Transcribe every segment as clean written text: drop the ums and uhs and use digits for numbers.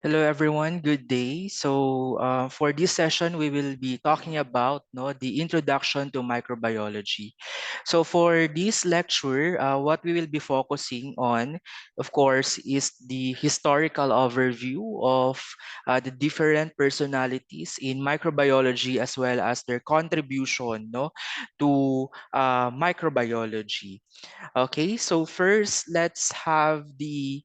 Hello everyone, good day. For this session, we will be talking about the introduction to microbiology. So for this lecture, what we will be focusing on, of course, is the historical overview of the different personalities in microbiology as well as their contribution to microbiology. Okay, so first, let's have the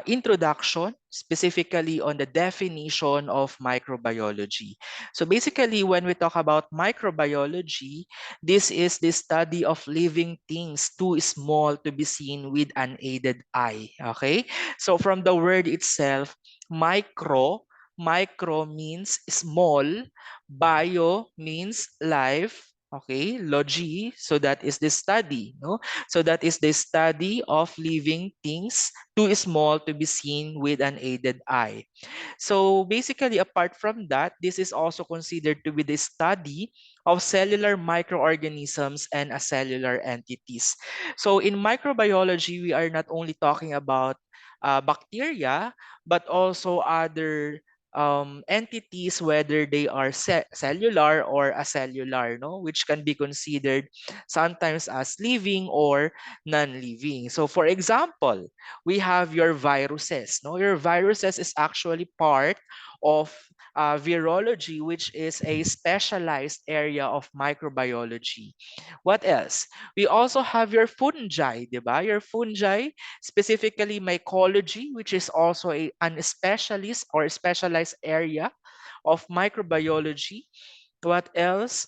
introduction specifically on the definition of microbiology. So basically, when we talk about microbiology, this is the study of living things too small to be seen with unaided eye. Okay, so from the word itself, micro means small, bio means life. Okay, logy, so that is the study, no? So that is the study of living things too small to be seen with an aided eye. So basically, apart from that, this is also considered to be the study of cellular microorganisms and acellular entities. So in microbiology, we are not only talking about bacteria, but also other entities, whether they are cellular or acellular, no, which can be considered sometimes as living or non-living. So for example, we have your viruses. No, your viruses is actually part of virology, which is a specialized area of microbiology. What else? We also have your fungi, di ba? Your fungi, specifically mycology, which is also an specialist or specialized area of microbiology. What else?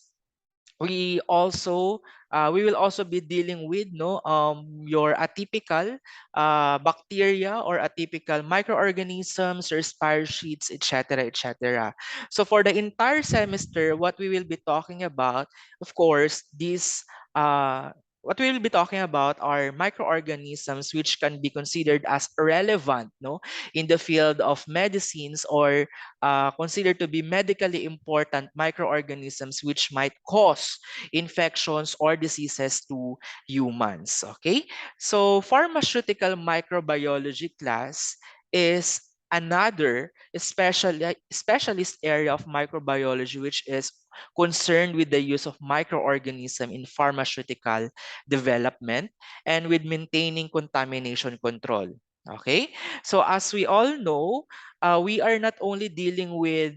We will also be dealing with your atypical bacteria or atypical microorganisms or spire sheets, etc., etc. So for the entire semester, what we will be talking about, of course, what we will be talking about are microorganisms which can be considered as relevant, no, in the field of medicines, or considered to be medically important microorganisms which might cause infections or diseases to humans. Okay, so pharmaceutical microbiology class is another specialist area of microbiology which is concerned with the use of microorganism in pharmaceutical development and with maintaining contamination control. Okay, so as we all know, we are not only dealing with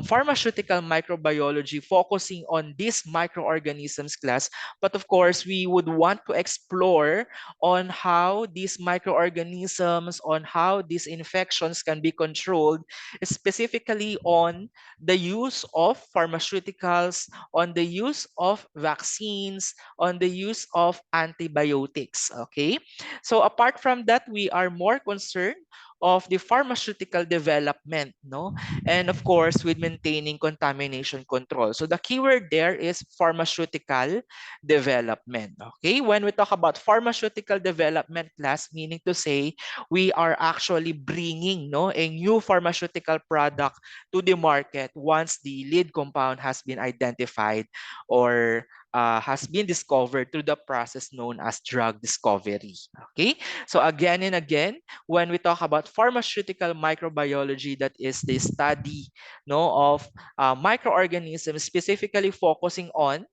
pharmaceutical microbiology focusing on these microorganisms class, but of course, we would want to explore on how these microorganisms, on how these infections can be controlled, specifically on the use of pharmaceuticals, on the use of vaccines, on the use of antibiotics. Okay, so apart from that, we are more concerned of the pharmaceutical development, no? And of course, with maintaining contamination control. So the keyword there is pharmaceutical development. Okay, when we talk about pharmaceutical development class, meaning to say we are actually bringing a new pharmaceutical product to the market once the lead compound has been identified or has been discovered through the process known as drug discovery. Okay, so again and again, when we talk about pharmaceutical microbiology, that is the study of microorganisms, specifically focusing on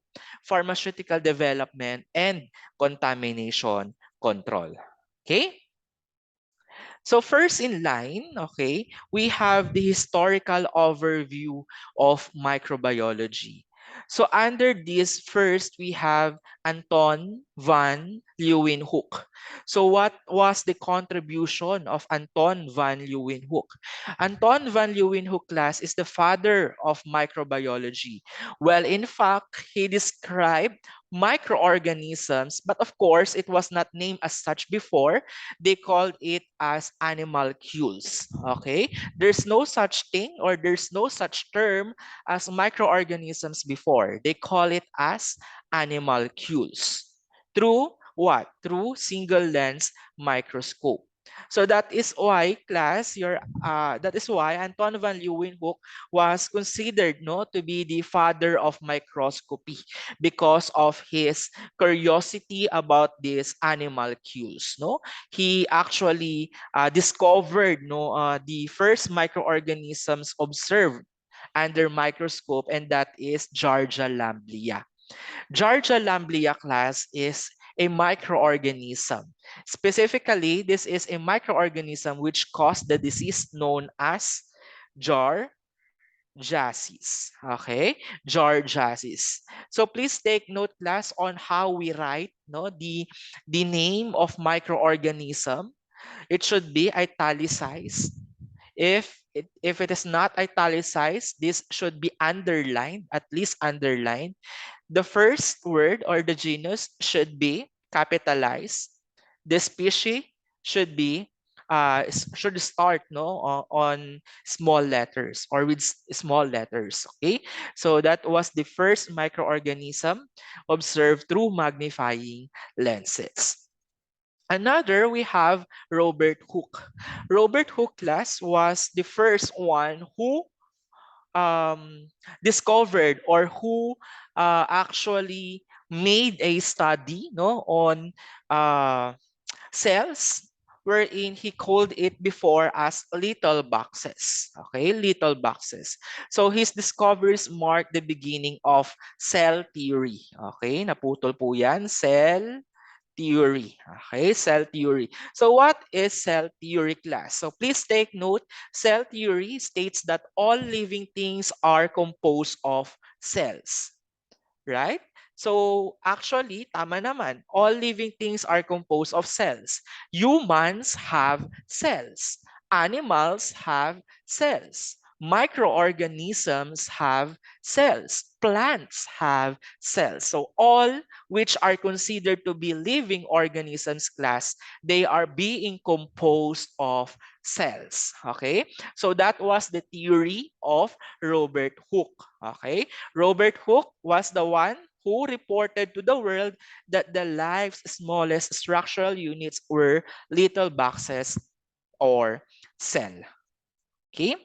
pharmaceutical development and contamination control. Okay? So first in line, okay, we have the historical overview of microbiology. So under this, first we have Anton van Leeuwenhoek. So what was the contribution of Anton van Leeuwenhoek? Anton van Leeuwenhoek class is the father of microbiology. Well, in fact, he described microorganisms, but of course, it was not named as such before. They called it as animalcules. Okay, there's no such thing or there's no such term as microorganisms before. They call it as animalcules through what? Through single lens microscope. So that is why, class, that is why Anton van Leeuwenhoek was considered, no, to be the father of microscopy because of his curiosity about these animalcules. No, he actually discovered, no, the first microorganisms observed under microscope, and that is Giardia lamblia. Giardia lamblia class is a microorganism. Specifically, this is a microorganism which caused the disease known as Jardiasis. Okay, Jardiasis. So please take note, class, on how we write, no, the name of microorganism. It should be italicized. If it is not italicized, this should be underlined, at least underlined. The first word or the genus should be capitalized. The species should be should start, no, on small letters or with small letters. Okay, so that was the first microorganism observed through magnifying lenses. Another, we have Robert Hooke. Robert Hooke class was the first one who um, discovered or who actually made a study, no, on uh, cells, wherein he called it before as little boxes. Okay, little boxes. So his discoveries mark the beginning of cell theory. Okay, naputol po yan. Cell theory. Okay, cell theory. So what is cell theory, class? So please take note, cell theory states that all living things are composed of cells. Right? So actually, tama naman. All living things are composed of cells. Humans have cells. Animals have cells. Microorganisms have cells. Plants have cells. So all which are considered to be living organisms, class, they are being composed of cells. Okay? So that was the theory of Robert Hooke. Okay? Robert Hooke was the one who reported to the world that the life's smallest structural units were little boxes or cell. Okay?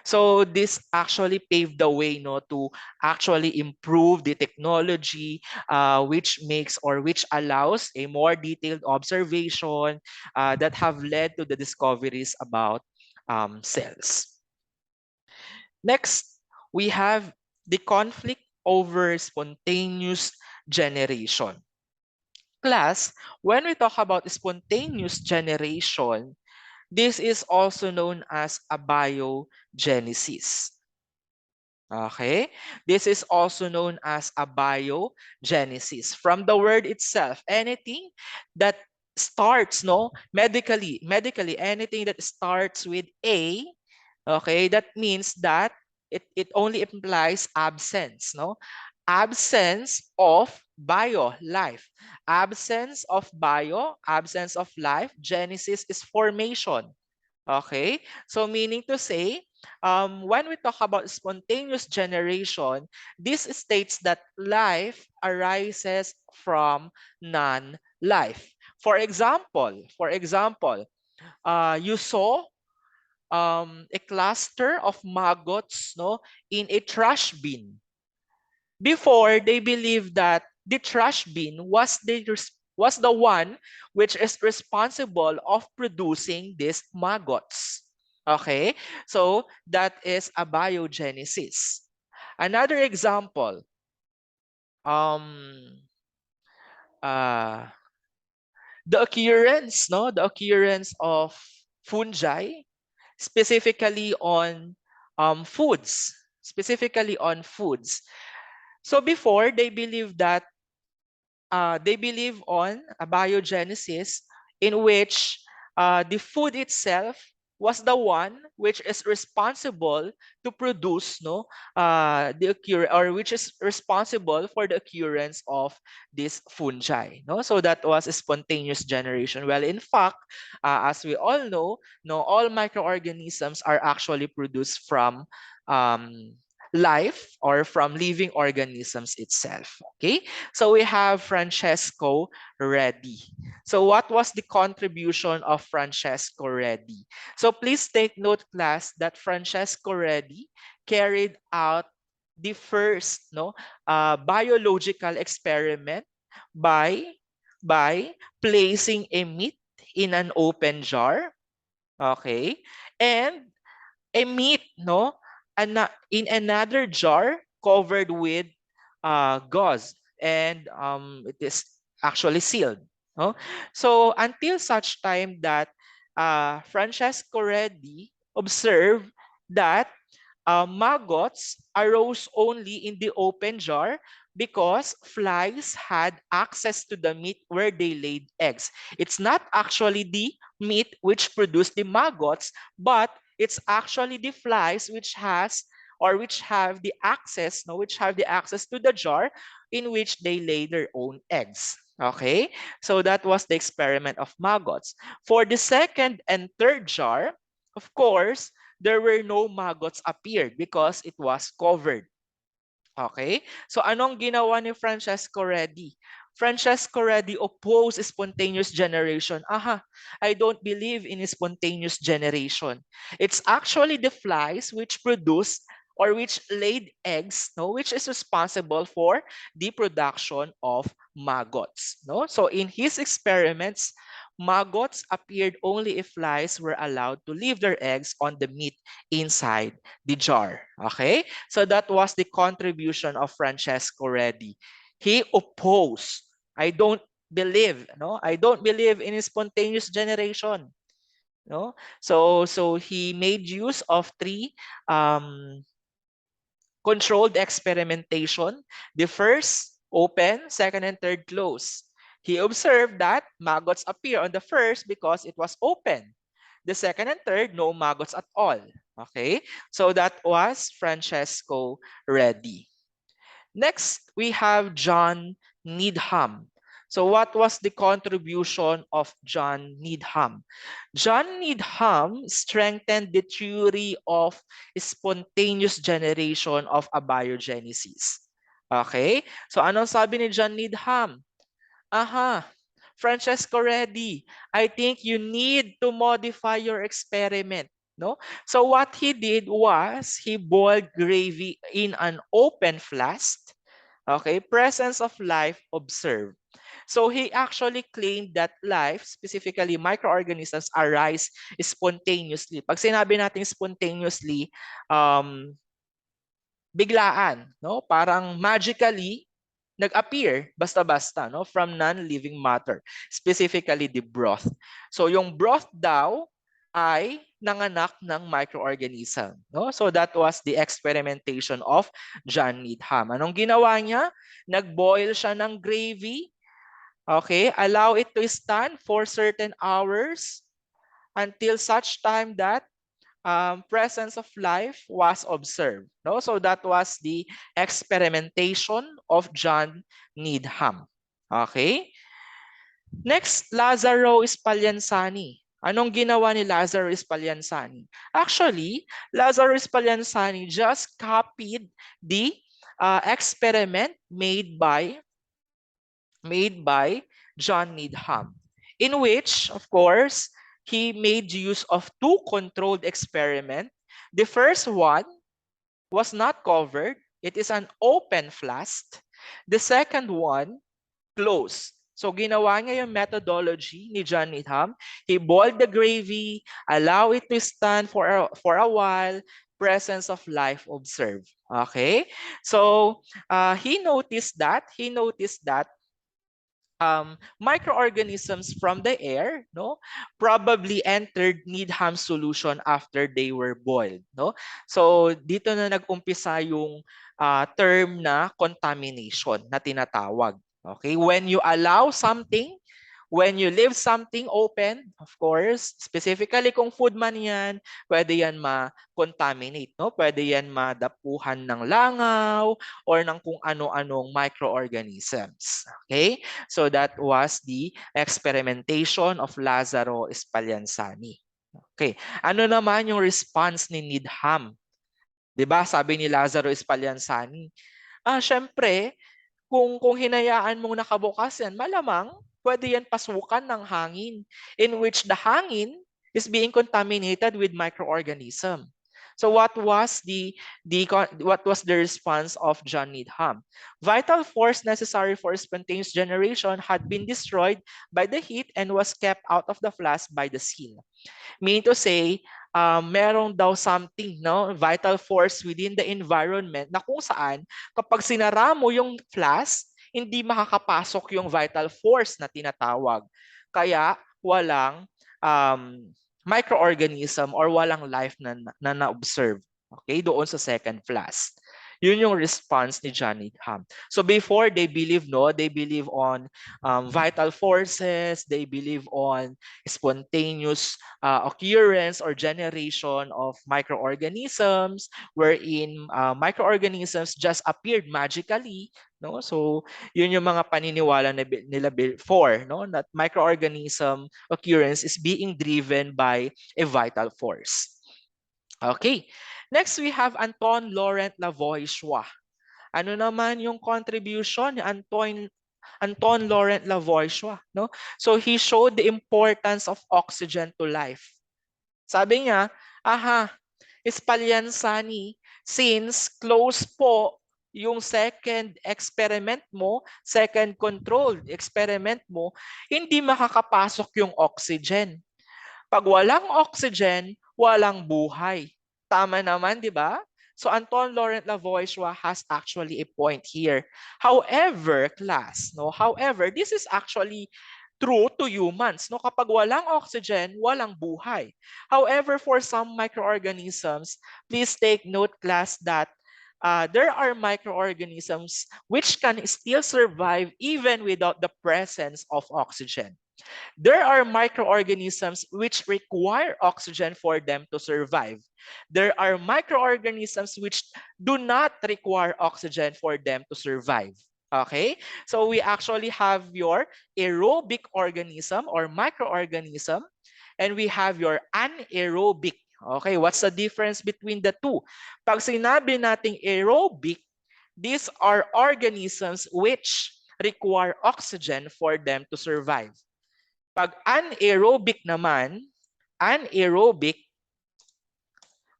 So this actually paved the way, no, to actually improve the technology, which makes or which allows a more detailed observation that have led to the discoveries about cells. Next, we have the conflict over spontaneous generation. Class, when we talk about spontaneous generation, this is also known as abiogenesis. Okay, this is also known as abiogenesis. From the word itself, anything that starts, no, medically, anything that starts with A. Okay, that means that it only implies absence, no? Absence of bio, life. Absence of bio, absence of life. Genesis is formation. Okay, so meaning to say, when we talk about spontaneous generation, this states that life arises from non-life. For example, you saw a cluster of maggots, no, in a trash bin. Before, they believed that the trash bin was the one which is responsible of producing these maggots. Okay, so that is abiogenesis. Another example, um, uh, the occurrence of fungi, specifically on foods, specifically on foods. So before, they believe on a biogenesis in which the food itself was the one which is responsible to produce, no, the occur or which is responsible for the occurrence of this fungi, no. So that was a spontaneous generation. Well, in fact, as we all know, no, all microorganisms are actually produced from um, life or from living organisms itself. Okay, so we have Francesco Redi. So what was the contribution of Francesco Redi? So please take note, class, that Francesco Redi carried out the first biological experiment by placing a meat in an open jar, okay, and a meat, in another jar covered with gauze, and it is actually sealed. No? So until such time that Francesco Redi observed that maggots arose only in the open jar because flies had access to the meat where they laid eggs. It's not actually the meat which produced the maggots, but it's actually the flies which has or which have the access, no, which have the access to the jar in which they lay their own eggs. Okay, so that was the experiment of maggots. For the second and third jar, of course, there were no maggots appeared because it was covered. Okay? So anong ginawa ni Francesco Redi? Francesco Redi opposed spontaneous generation. Aha, I don't believe in spontaneous generation. It's actually the flies which produce or which laid eggs, no, which is responsible for the production of maggots. No? So in his experiments, maggots appeared only if flies were allowed to leave their eggs on the meat inside the jar. Okay? So that was the contribution of Francesco Redi. He opposed. I don't believe in spontaneous generation. No? So he made use of three um, controlled experimentation. The first, open, second and third, close. He observed that maggots appear on the first because it was open. The second and third, no maggots at all. Okay, so that was Francesco Redi. Next, we have John Needham. So what was the contribution of John Needham? John Needham strengthened the theory of spontaneous generation of abiogenesis. Okay? So anong sabi ni John Needham? Aha, Francesco Redi, I think you need to modify your experiment. No? So what he did was he boiled gravy in an open flask. Okay, presence of life observed. So he actually claimed that life, specifically microorganisms, arise spontaneously. Pag sinabi natin spontaneously, biglaan, no? Parang magically nag-appear basta-basta, no, from non-living matter, specifically the broth. So yung broth daw ay nanganak ng microorganism, no? So that was the experimentation of John Needham. Anong ginawa niya? Nag-boil siya ng gravy, okay? Allow it to stand for certain hours until such time that presence of life was observed. No? So that was the experimentation of John Needham. Okay? Next, Lazaro Spallanzani. Anong ginawa ni Lazaro Spallanzani? Actually, Lazaro Spallanzani just copied the experiment made by John Needham, in which, of course, he made use of two controlled experiments. The first one was not covered. It is an open flask. The second one, closed. So ginawa niya yung methodology ni John Needham. He boiled the gravy, allow it to stand for a while, presence of life observed. Okay? So he noticed that microorganisms from the air, no, probably entered Needham solution after they were boiled, no. So dito na nag-umpisa yung term na contamination na tinatawag. Okay, when you allow something, when you leave something open, of course, specifically kung food man yan, pwede yan ma-contaminate, no? Pwede yan madapuhan ng langaw or ng kung ano-anong microorganisms. Okay? So that was the experimentation of Lazaro Spallanzani. Okay. Ano naman yung response ni Needham? 'Di ba? Sabi ni Lazaro Spallanzani. Syempre, kung hinayaan mong nakabukas yan, malamang pwede yan pasukan ng hangin in which the hangin is being contaminated with microorganism. So what was the response of John Needham? Vital force necessary for spontaneous generation had been destroyed by the heat and was kept out of the flask by the seal. Meaning to say, merong daw something, no, vital force within the environment na kung saan kapag sinara mo yung flask, hindi makakapasok yung vital force na tinatawag. Kaya walang microorganism or walang life na na-observe. Okay, doon sa second flask. Yun yung response ni John Needham. So before they believe, no, they believe on vital forces, they believe on spontaneous occurrence or generation of microorganisms wherein microorganisms just appeared magically, no? So yun yung mga paniniwala nila before, no, that microorganism occurrence is being driven by a vital force. Okay, next we have Anton Laurent Lavoisier. Ano naman yung contribution ni Anton Laurent Lavoisier, no? So he showed the importance of oxygen to life. Sabi niya, Spallanzani, since close po yung second experiment mo, second controlled experiment mo, hindi makakapasok yung oxygen. Pag walang oxygen, walang buhay. Tama naman, di ba? So Anton Laurent Lavoisier has actually a point here. However, class, no? However, this is actually true to humans, no? Kapag walang oxygen, walang buhay. However, for some microorganisms, please take note, class, that there are microorganisms which can still survive even without the presence of oxygen. There are microorganisms which require oxygen for them to survive. There are microorganisms which do not require oxygen for them to survive. Okay? So we actually have your aerobic organism or microorganism, and we have your anaerobic. Okay, what's the difference between the two? Pag sinabi nating aerobic, these are organisms which require oxygen for them to survive. Pag anaerobic naman, anaerobic,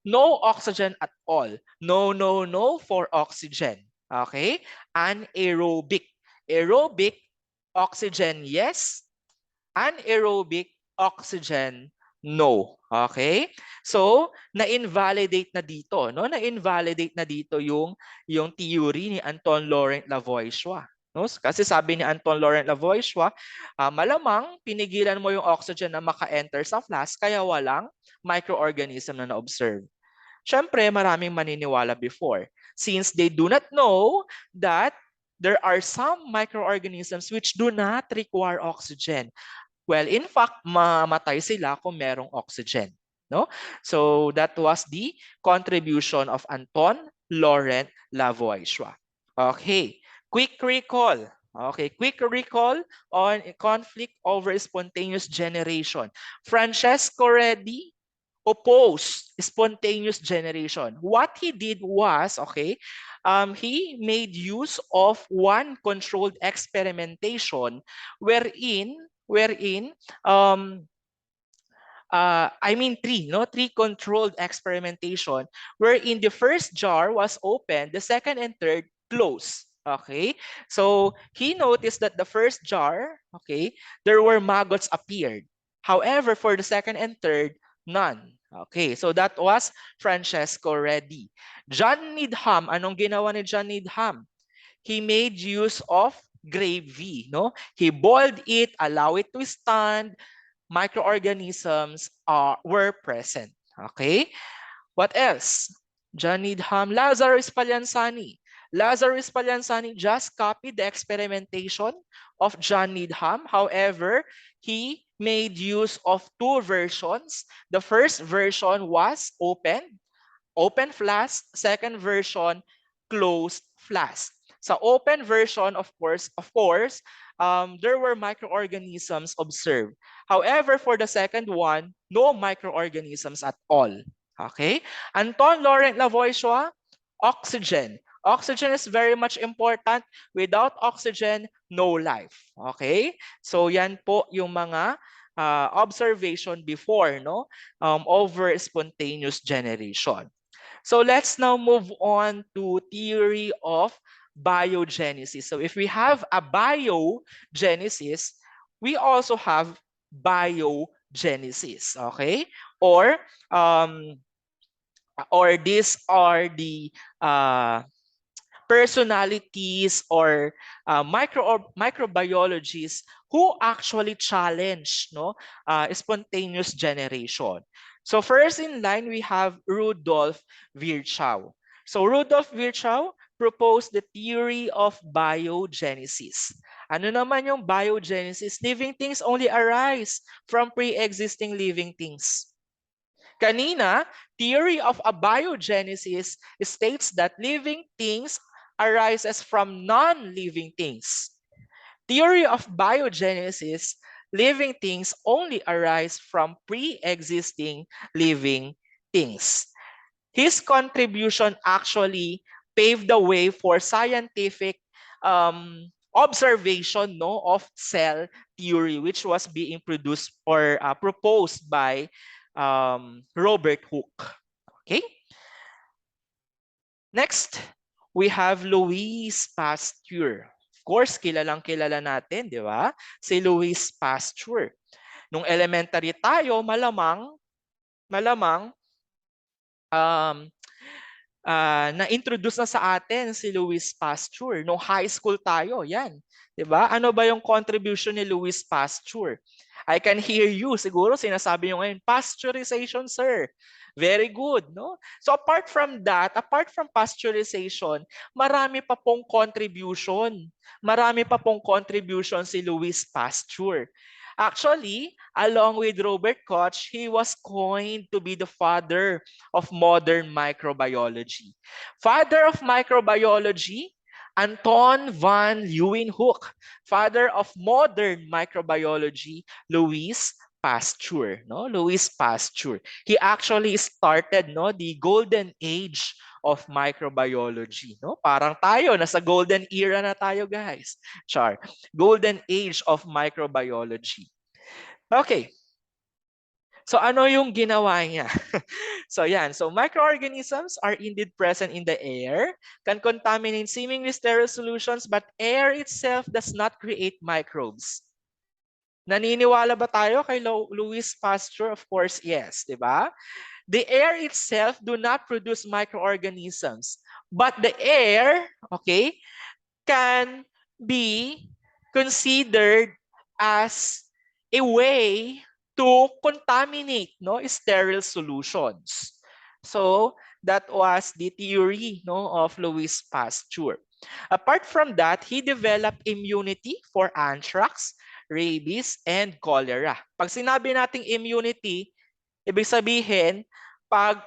no oxygen at all. No, no, no for oxygen. Okay? Anaerobic. Aerobic, oxygen, yes. Anaerobic, oxygen, no. Okay? So, na-invalidate na dito, no? Na-invalidate na dito yung theory ni Anton Laurent Lavoisier. No? Kasi sabi ni Anton Laurent Lavoisier, malamang pinigilan mo yung oxygen na maka-enter sa flask kaya walang microorganism na na-observe. Siyempre, maraming maniniwala before since they do not know that there are some microorganisms which do not require oxygen. Well, in fact, mamatay sila kung merong oxygen. No? So that was the contribution of Anton Laurent Lavoisier. Okay, quick recall. Okay, quick recall on conflict over spontaneous generation. Francesco Redi opposed spontaneous generation. What he did was, okay, he made use of one controlled experimentation wherein three controlled experimentation wherein the first jar was open, the second and third closed. Okay, so he noticed that the first jar, okay, there were maggots appeared. However, for the second and third, none. Okay, so that was Francesco Redi. John Needham, anong ginawa ni John Needham? He made use of gravy, no? He boiled it, allow it to stand, microorganisms were present. Okay? What else? John Needham, Lazaro Spallanzani. Lazaro Spallanzani just copied the experimentation of John Needham. However, he made use of two versions. The first version was open flask. Second version, closed flask. Sa open version, of course, there were microorganisms observed. However, for the second one, no microorganisms at all. Okay? Anton Laurent Lavoisier, oxygen. Oxygen is very much important. Without oxygen, no life. Okay? So yan po yung mga observation before, no? Over spontaneous generation. So let's now move on to theory of biogenesis. So if we have a biogenesis, we also have biogenesis, okay? Or um, these are the uh, personalities or microbiologists who actually challenge, no, spontaneous generation. So first in line we have Rudolf Virchow. So Rudolf Virchow proposed the theory of biogenesis. Ano naman yung biogenesis? Living things only arise from pre-existing living things. Kanina, theory of abiogenesis states that living things arises from non-living things. Theory of biogenesis, living things only arise from pre-existing living things. His contribution actually paved the way for scientific observation, no, of cell theory, which was being produced or proposed by Robert Hooke. Okay. Next, we have Louis Pasteur. Of course, kilalang kilala natin, di ba? Si Louis Pasteur. Nung elementary tayo, malamang um, na-introduce na sa atin si Louis Pasteur. Nung high school tayo, yan. 'Di ba? Ano ba yung contribution ni Louis Pasteur? I can hear you. Siguro sinasabi niyo ngayon, pasteurization, sir. Very good, no? So apart from that, apart from pasteurization, marami pa pong contribution. Marami pa pong contribution si Louis Pasteur. Actually, along with Robert Koch, he was coined to be the father of modern microbiology. Father of microbiology, Anton van Leeuwenhoek. Father of modern microbiology, Louis Pasteur. No? Louis Pasteur. He actually started, no, the golden age of microbiology. No? Parang tayo, nasa golden era na tayo, guys. Char. Golden age of microbiology. Okay. So ano yung ginawa niya? So yan. So microorganisms are indeed present in the air, can contaminate seemingly sterile solutions, but air itself does not create microbes. Naniniwala ba tayo kay Louis Pasteur? Of course, yes, di ba? The air itself do not produce microorganisms, but the air, okay, can be considered as a way to contaminate, no, sterile solutions. So that was the theory, no, of Louis Pasteur. Apart from that, he developed immunity for anthrax, rabies, and cholera. Pag sinabi nating immunity, ibig sabihin, pag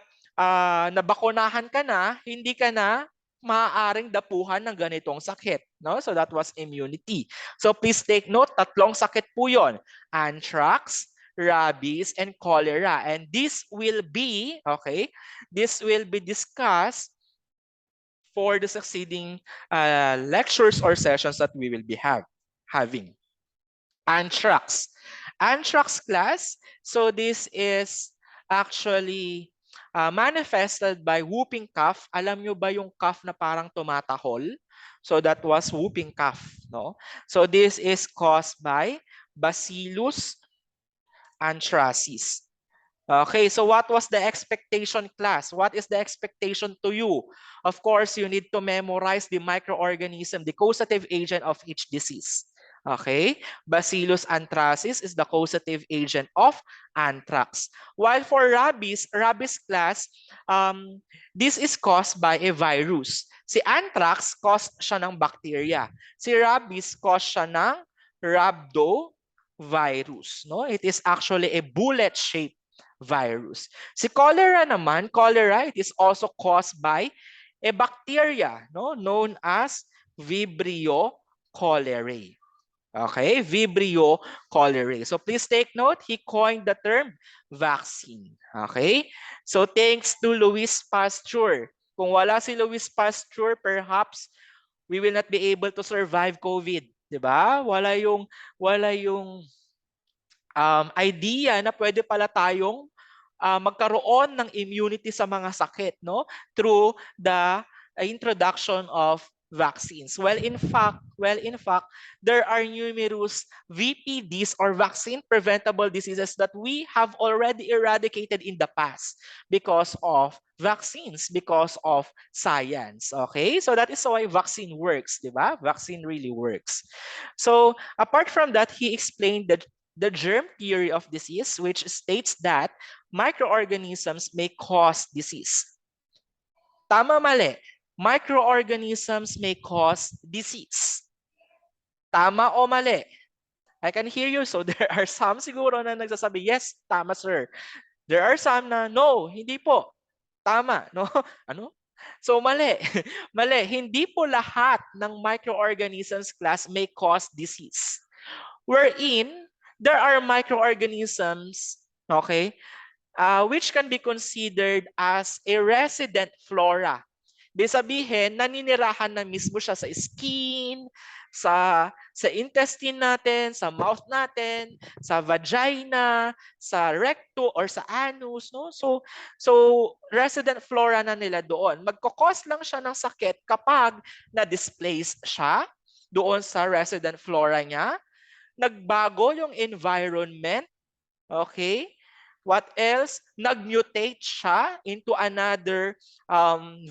nabakunahan ka na, hindi ka na maaaring dapuhan ng ganitong sakit. No? So that was immunity. So please take note, tatlong sakit po yun. Anthrax, rabies, and cholera. And this will be, okay, this will be discussed for the succeeding lectures or sessions that we will be having. Anthrax. Anthrax class, so this is actually manifested by whooping cough. Alam nyo ba yung cough na parang tumatahol? So that was whooping cough, no? So this is caused by Bacillus anthracis. Okay, so what was the expectation, class? What is the expectation to you? Of course, you need to memorize the microorganism, the causative agent of each disease. Okay, Bacillus anthracis is the causative agent of anthrax. While for rabies class, this is caused by a virus. Si anthrax caused siya ng bacteria. Si rabies caused siya ng rhabdovirus. No? It is actually a bullet-shaped virus. Si cholera naman, cholera, it is also caused by a bacteria, no, known as Vibrio cholerae. Okay, Vibrio cholerae. So please take note, he coined the term vaccine. Okay? So thanks to Louis Pasteur. Kung wala si Louis Pasteur, perhaps we will not be able to survive COVID, 'di ba? Wala yung idea na pwede pala tayong magkaroon ng immunity sa mga sakit, no, through the introduction of vaccines. Well in fact there are numerous VPDs or vaccine preventable diseases that we have already eradicated in the past because of vaccines, because of science. Okay, so that is why vaccine works, di ba? Vaccine really works. So apart from that, he explained that the germ theory of disease, which states that microorganisms may cause disease. Tama, mali? Microorganisms may cause disease. Tama o mali? I can hear you. So there are some siguro na nagsasabi, yes, tama sir. There are some na, no, hindi po. Tama, no? Ano? So mali. Mali. Hindi po lahat ng microorganisms class may cause disease. Wherein, there are microorganisms, okay, which can be considered as a resident flora. Ibig sabihin, naninirahan na mismo siya sa skin, sa intestine natin, sa mouth natin, sa vagina, sa recto or sa anus, no? So resident flora na nila doon. Magko-cause lang siya ng sakit kapag na-displace siya doon sa resident flora niya, nagbago yung environment, okay? What else? Nag-mutate siya into another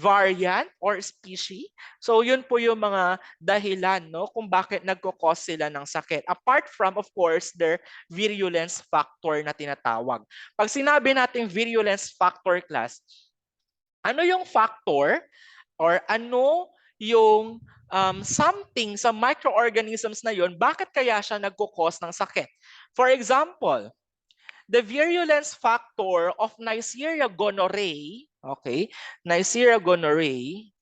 variant or species. So yun po yung mga dahilan, no, kung bakit nagko-cause sila ng sakit. Apart from, of course, their virulence factor na tinatawag. Pag sinabi natin virulence factor class, ano yung factor or ano yung something sa microorganisms na yon, bakit kaya siya nagko-cause ng sakit? For example, the virulence factor of Neisseria gonorrhoeae, okay, Neisseria gonorrhoeae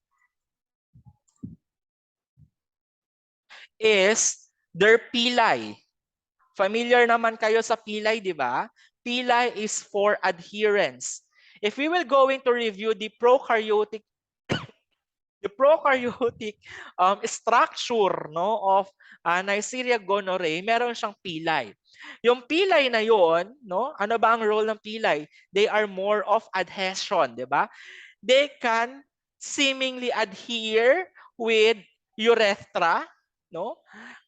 is their pili. Familiar naman kayo sa pili, di ba? Pili is for adherence. If we will going to review the prokaryotic structure, no, of Neisseria gonorrhoeae, meron siyang pilay. Yung pilay na yon, no, ano ba ang role ng pilay? They are more of adhesion, di ba? They can seemingly adhere with urethra, no,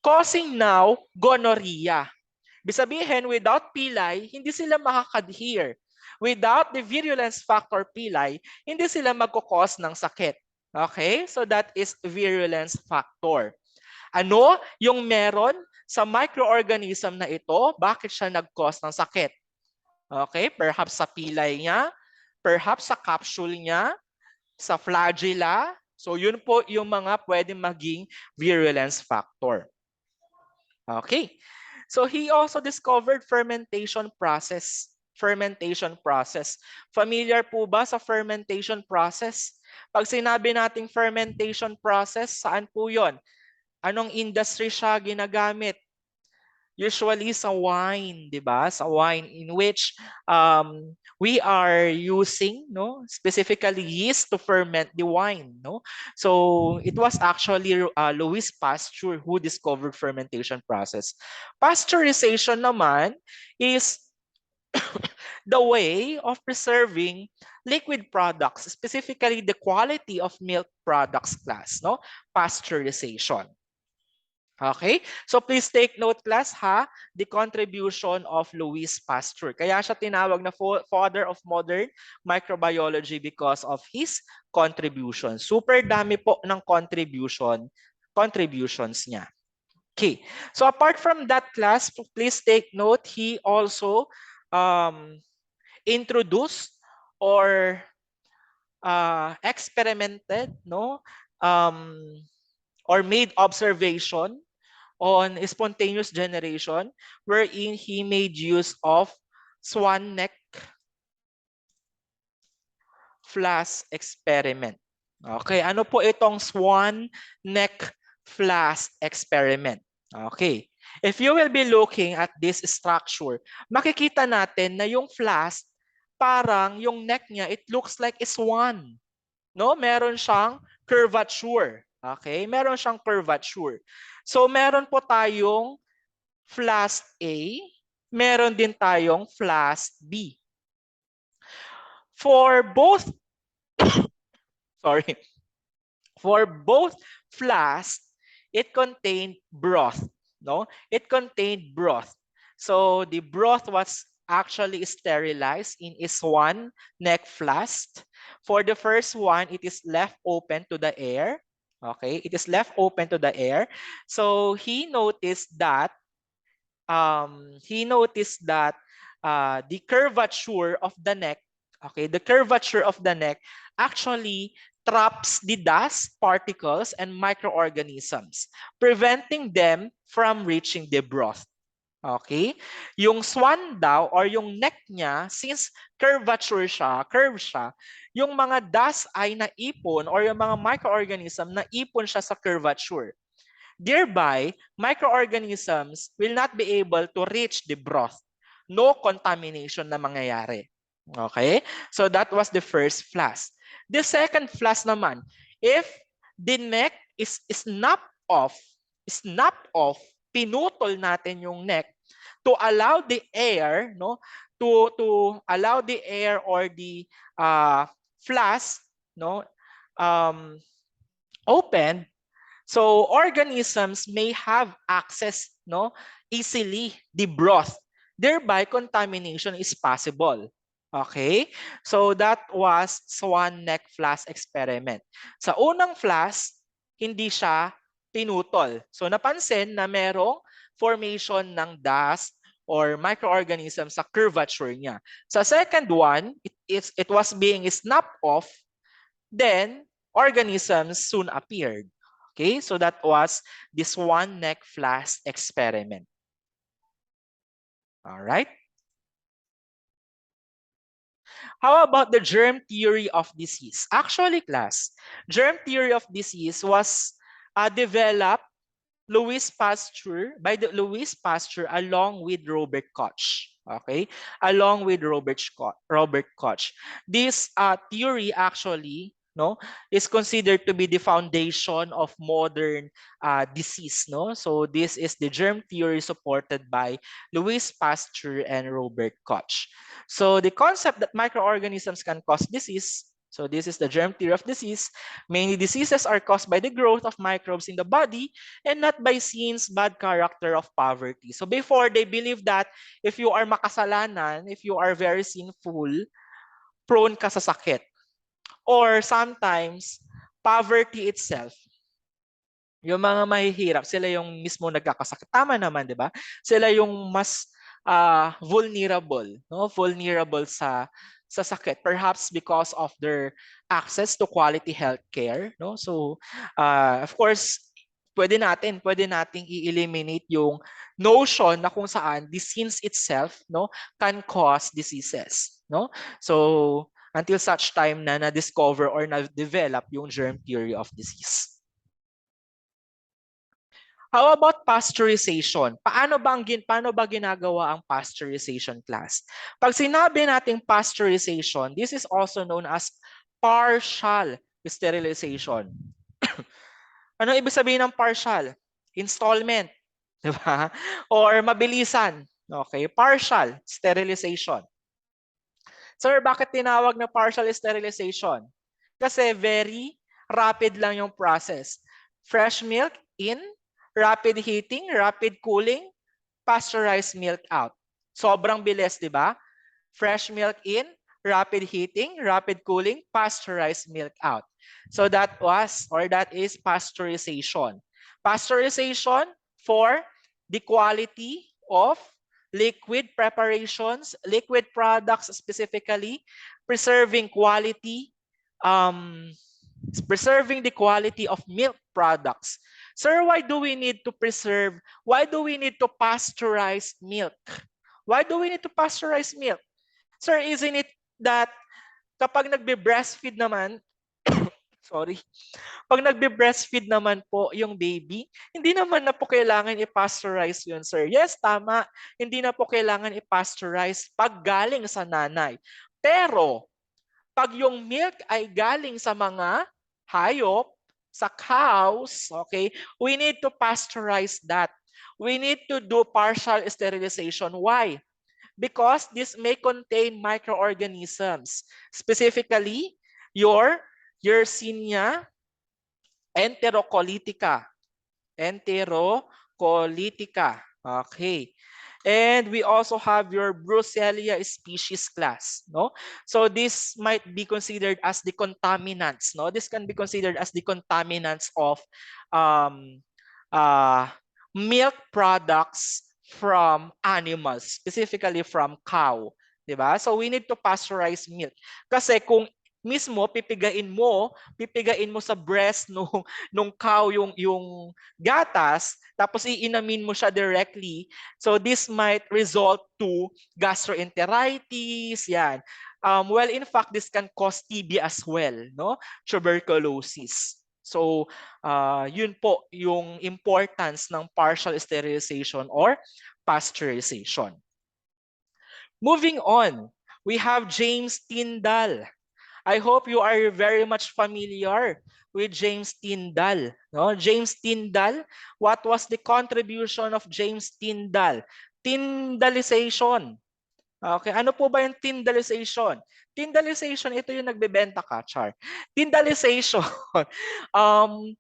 causing now gonorrhea. Ibig sabihin, without pilay, hindi sila makaka-adhere. Without the virulence factor pilay, hindi sila magkukos ng sakit. Okay? So that is virulence factor. Ano yung meron sa microorganism na ito? Bakit siya nag-cause ng sakit? Okay? Perhaps sa pilay niya, perhaps sa capsule niya, sa flagella. So yun po yung mga pwedeng maging virulence factor. Okay. So he also discovered fermentation process. Fermentation process. Familiar po ba sa fermentation process? Pag sinabi nating fermentation process, saan po yon? Anong industry siya ginagamit? Usually sa wine, di ba? Sa wine in which we are using, no, specifically yeast to ferment the wine, no. So it was actually Louis Pasteur who discovered fermentation process. Pasteurization naman is the way of preserving liquid products, specifically the quality of milk products class, no? Pasteurization. Okay? So please take note class ha, the contribution of Louis Pasteur. Kaya siya tinawag na father of modern microbiology because of his contribution. Super dami po ng contributions niya. Okay. So apart from that class, please take note, he also introduced or experimented, no, or made observation on spontaneous generation wherein he made use of swan neck flask experiment. Okay, ano po itong swan neck flask experiment? Okay. If you will be looking at this structure, makikita natin na yung flask, parang yung neck niya, it looks like is one. No? Meron siyang curvature. Okay? Meron siyang curvature. So, meron po tayong flask A, meron din tayong flask B. For both, sorry, for both flasks, it contained broth. No? It contained broth. So the broth was actually sterilized in its one neck flask. For the first one, it is left open to the air. Okay, it is left open to the air. So he noticed that the curvature of the neck, okay, the curvature of the neck actually traps the dust particles and microorganisms, preventing them from reaching the broth. Okay? Yung swan daw or yung neck niya, since curve siya, yung mga dust ay naipon or yung mga microorganism naipon siya sa curvature. Thereby, microorganisms will not be able to reach the broth. No contamination na mangyayari. Okay? So that was the first flask. The second flask naman, if the neck is snap off, pinutol natin yung neck to allow the air, no, to allow the air or the flask, no, open. So organisms may have access, no, easily the broth. Thereby contamination is possible. Okay? So that was swan neck flask experiment. Sa unang flask, hindi siya pinutol. So napansin na merong formation ng dust or microorganisms sa curvature niya. Sa second one, it was being snapped off, then organisms soon appeared. Okay, so that was this one neck flask experiment. All right. How about the germ theory of disease? Actually, class, germ theory of disease was developed by Louis Pasteur along with Robert Koch. Okay, along with Robert Koch. This theory actually, no, is considered to be the foundation of modern disease. No, so this is the germ theory supported by Louis Pasteur and Robert Koch. So the concept that microorganisms can cause disease. So this is the germ theory of disease. Many diseases are caused by the growth of microbes in the body and not by sins, bad character of poverty. So before, they believe that if you are makasalanan, if you are very sinful, prone ka sa sakit. Or sometimes, poverty itself. Yung mga mahihirap, sila yung mismo nagkakasakit. Tama naman, di ba? Sila yung mas vulnerable, no? Vulnerable sa sakit, perhaps because of their access to quality healthcare, no? So of course, pwede nating i-eliminate yung notion na kung saan the sins itself, no, can cause diseases, no? So until such time na na-discover or na-develop yung germ theory of disease. How about pasteurization? Paano ba ginagawa ang pasteurization, class? Pag sinabi nating pasteurization, this is also known as partial sterilization. Ano ibig sabihin ng partial? Installment, di ba? Or mabilisan. Okay, partial sterilization. Sir, bakit tinawag na partial sterilization? Kasi very rapid lang yung process. Fresh milk in, rapid heating, rapid cooling, pasteurized milk out. Sobrang bilis, di ba? Fresh milk in, rapid heating, rapid cooling, pasteurized milk out. So that is pasteurization. Pasteurization for the quality of liquid preparations, liquid products specifically, preserving preserving the quality of milk products. Sir, why do we need to pasteurize milk? Why do we need to pasteurize milk? Sir, isn't it that kapag nagbe-breastfeed naman, Sorry. Pag nagbe-breastfeed naman po yung baby, hindi naman na po kailangan i-pasteurize yun, sir. Yes, tama. Hindi na po kailangan i-pasteurize pag galing sa nanay. Pero, pag yung milk ay galing sa mga hayop, sa cows, okay, we need to pasteurize that. We need to do partial sterilization. Why? Because this may contain microorganisms, specifically your Yersinia enterocolitica. Enterocolitica. Okay. And we also have your Brucellia species class, no? So this might be considered as the contaminants, no? This can be considered as the contaminants of um, uh, milk products from animals, specifically from cow, 'di ba? So we need to pasteurize milk. Kasi kung mismo pipigain mo sa breast nung cow yung gatas, tapos iinamin mo siya directly. So this might result to gastroenteritis, yan. Well, in fact, this can cause TB as well, no? Tuberculosis. So, yun po yung importance ng partial sterilization or pasteurization. Moving on, we have James Tyndall. I hope you are very much familiar with James Tyndall. No? James Tyndall, what was the contribution of James Tyndall? Tyndallization. Okay, ano po ba yung Tyndallization? Tyndallization, ito yung nagbebenta ka, Char. Tyndallization. um,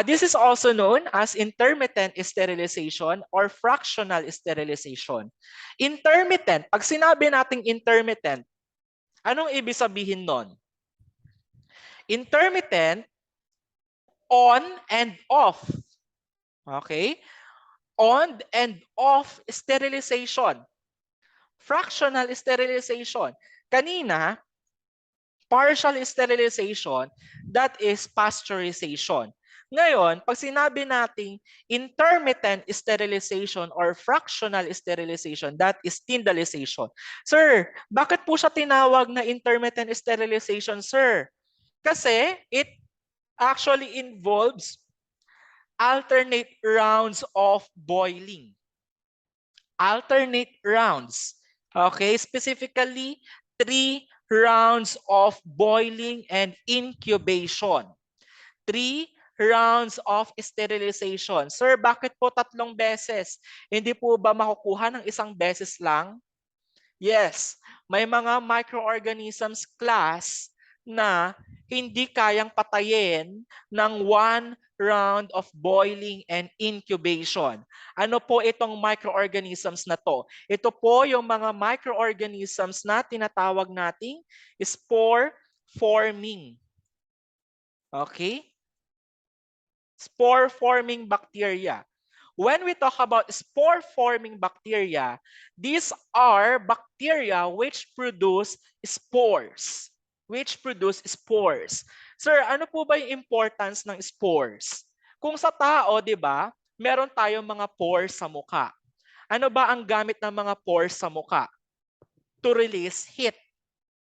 this is also known as intermittent sterilization or fractional sterilization. Intermittent, pag sinabi nating intermittent, anong ibig sabihin nun? Intermittent, on and off. Okay? On and off sterilization. Fractional sterilization. Kanina, partial sterilization, that is pasteurization. Ngayon, pag sinabi nating intermittent sterilization or fractional sterilization, that is tyndallization. Sir, bakit po siya tinawag na intermittent sterilization, sir? Kasi it actually involves alternate rounds of boiling. Alternate rounds. Okay, specifically 3 rounds of boiling and incubation. 3 rounds of sterilization. Sir, bakit po 3 beses? Hindi po ba makukuha ng 1 beses lang? Yes, may mga microorganisms class na hindi kayang patayin ng 1 round of boiling and incubation. Ano po itong microorganisms na to? Ito po yung mga microorganisms na tinatawag nating spore forming. Okay? Spore forming bacteria. When we talk about spore-forming bacteria, these are bacteria which produce spores. Which produce spores. Sir, ano po ba yung importance ng spores? Kung sa tao, di ba, meron tayong mga pores sa muka. Ano ba ang gamit ng mga pores sa muka? To release heat.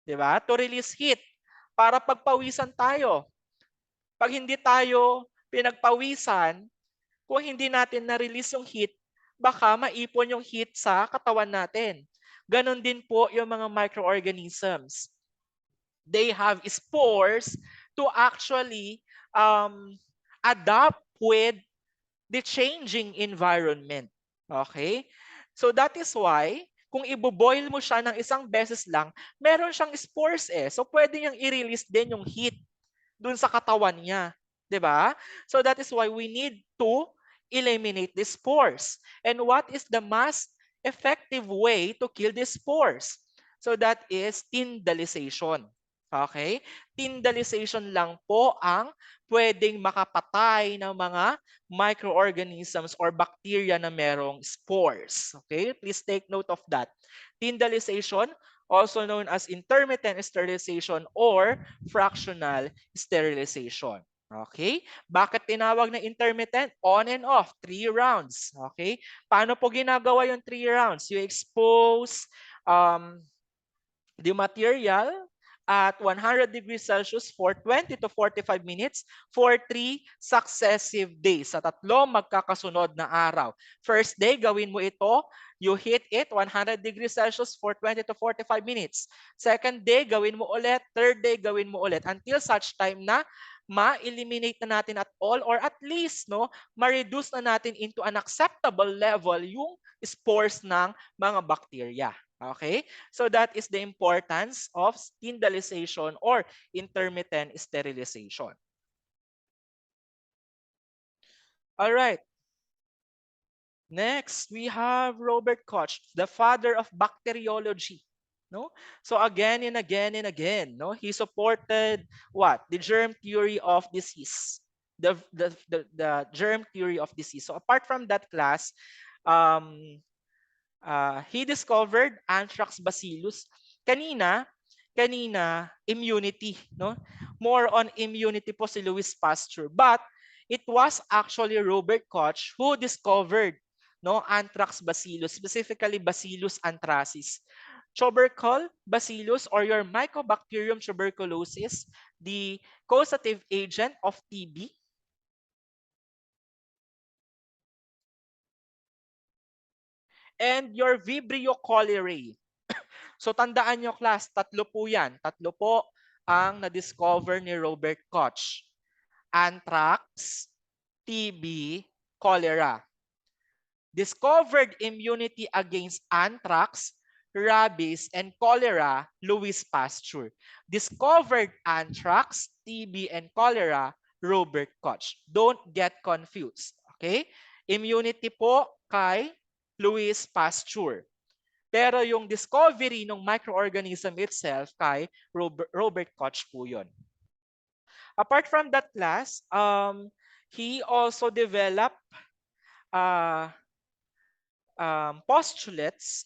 Di ba? To release heat. Para pagpawisan tayo. Pag hindi tayo pinagpawisan, kung hindi natin na-release yung heat, baka maipon yung heat sa katawan natin. Ganon din po yung mga microorganisms. They have spores to actually adapt with the changing environment. Okay? So that is why, kung iboboil mo siya ng 1 beses lang, meron siyang spores eh. So pwede niyang i-release din yung heat dun sa katawan niya. 'Di ba? So that is why we need to eliminate the spores. And what is the most effective way to kill the spores? So that is tyndallization. Okay? Tyndallization lang po ang pwedeng makapatay ng mga microorganisms or bacteria na merong spores. Okay? Please take note of that. Tyndallization, also known as intermittent sterilization or fractional sterilization. Okay? Bakit tinawag na intermittent? On and off, 3 rounds. Okay? Paano po ginagawa yung 3 rounds? You expose the material at 100 degrees Celsius for 20 to 45 minutes for 3 successive days. Sa tatlong magkakasunod na araw. First day, gawin mo ito. You heat it 100 degrees Celsius for 20 to 45 minutes. Second day, gawin mo ulit. Third day, gawin mo ulit until such time na ma-eliminate na natin at all or at least ma-reduce na natin into an acceptable level yung spores ng mga bacteria. Okay? So that is the importance of sterilization or intermittent sterilization. All right. Next, we have Robert Koch, the father of bacteriology. No? So again and again and again, he supported what? The germ theory of disease. The germ theory of disease. So apart from that class, um, he discovered anthrax bacillus. Kanina, immunity, no? More on immunity po si Louis Pasteur. But it was actually Robert Koch who discovered anthrax bacillus, specifically Bacillus anthracis. Tubercle bacillus or your Mycobacterium tuberculosis, the causative agent of TB. And your Vibrio cholerae. So tandaan nyo class, tatlo po yan. Tatlo po ang na-discover ni Robert Koch. Anthrax, TB, cholera. Discovered immunity against anthrax, rabies, and cholera, Louis Pasteur. Discovered anthrax, TB, and cholera, Robert Koch. Don't get confused. Okay? Immunity po kay Louis Pasteur. Pero yung discovery ng microorganism itself kay Robert Koch po yun. Apart from that class, he also developed postulates.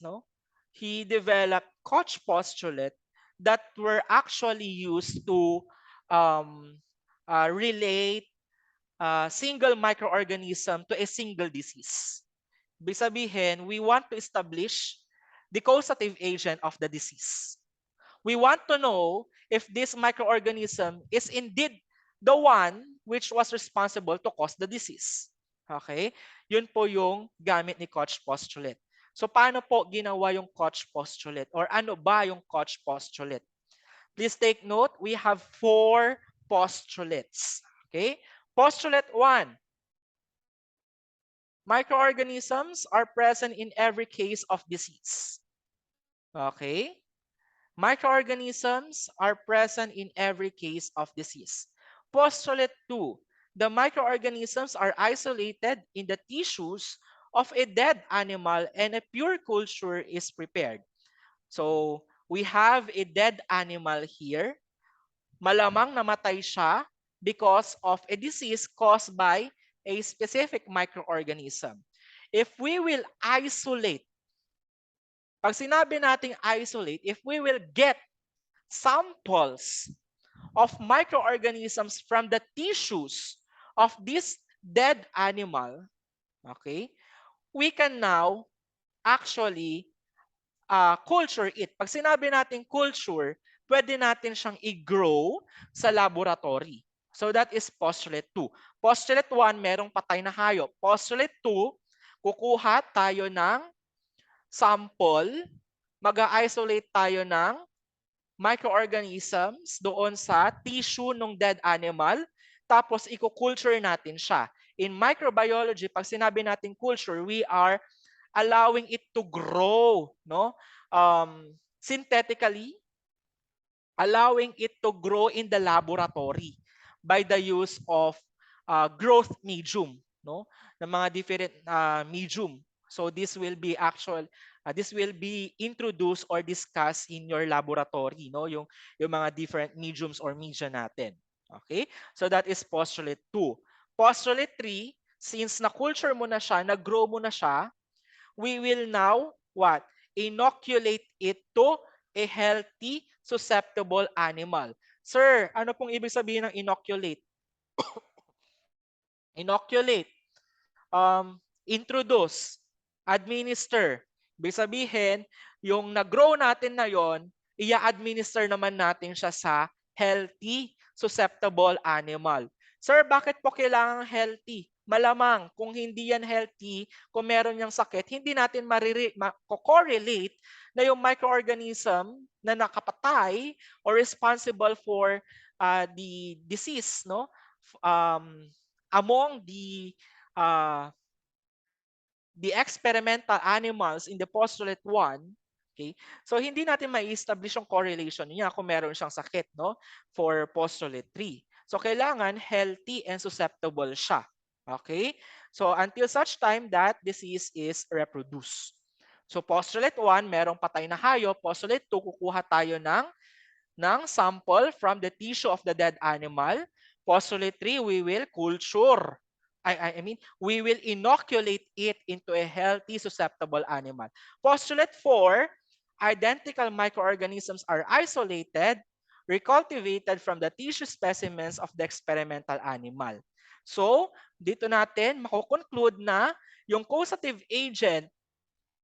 He developed Koch postulate that were actually used to relate single microorganism to a single disease. Ibig sabihin, we want to establish the causative agent of the disease. We want to know if this microorganism is indeed the one which was responsible to cause the disease. Okay? Yun po yung gamit ni Koch postulate. So paano po ginawa yung Koch postulate? Or ano ba yung Koch postulate? Please take note, we have 4 postulates. Okay? Postulate 1. Microorganisms are present in every case of disease. Okay? Microorganisms are present in every case of disease. Postulate 2. The microorganisms are isolated in the tissues of a dead animal and a pure culture is prepared. So, we have a dead animal here. Malamang namatay siya because of a disease caused by a specific microorganism. If we will isolate, pag sinabi nating isolate, if we will get samples of microorganisms from the tissues of this dead animal, okay, we can now actually culture it. Pag sinabi natin culture, pwede natin siyang i-grow sa laboratory. So that is postulate 2. Postulate 1, merong patay na hayop. Postulate 2, kukuha tayo ng sample, mag-isolate tayo ng microorganisms doon sa tissue ng dead animal, tapos i-culture natin siya. In microbiology, pag sinabi natin culture, we are allowing it to grow, synthetically, allowing it to grow in the laboratory by the use of growth medium, ng mga different medium. So this will be this will be introduced or discussed in your laboratory, yung mga different mediums or media natin. Okay? So that is postulate 2. Postulate 3, since na-culture mo na siya, nag-grow mo na siya, we will now what? Inoculate it to a healthy, susceptible animal. Sir, ano pong ibig sabihin ng inoculate? Inoculate. Introduce. Administer. Ibig sabihin, yung nag-grow natin na yon, i-administer naman natin siya sa healthy, susceptible animal. Sir, bakit po kailangan healthy? Malamang kung hindi yan healthy, kung meron niyang sakit, hindi natin correlate na yung microorganism na nakapatay or responsible for the disease, no? Among uh, the experimental animals in the postulate 1, okay? So hindi natin mai-establish yung correlation niya kung meron siyang sakit, no? For postulate 3. So kailangan healthy and susceptible siya. Okay? So until such time that disease is reproduced. So postulate 1, merong patay na hayop. Postulate 2, kukuha tayo ng sample from the tissue of the dead animal. Postulate 3, we will culture. We will inoculate it into a healthy, susceptible animal. Postulate 4, identical microorganisms are isolated, recultivated from the tissue specimens of the experimental animal. So, dito natin makukonclude na yung causative agent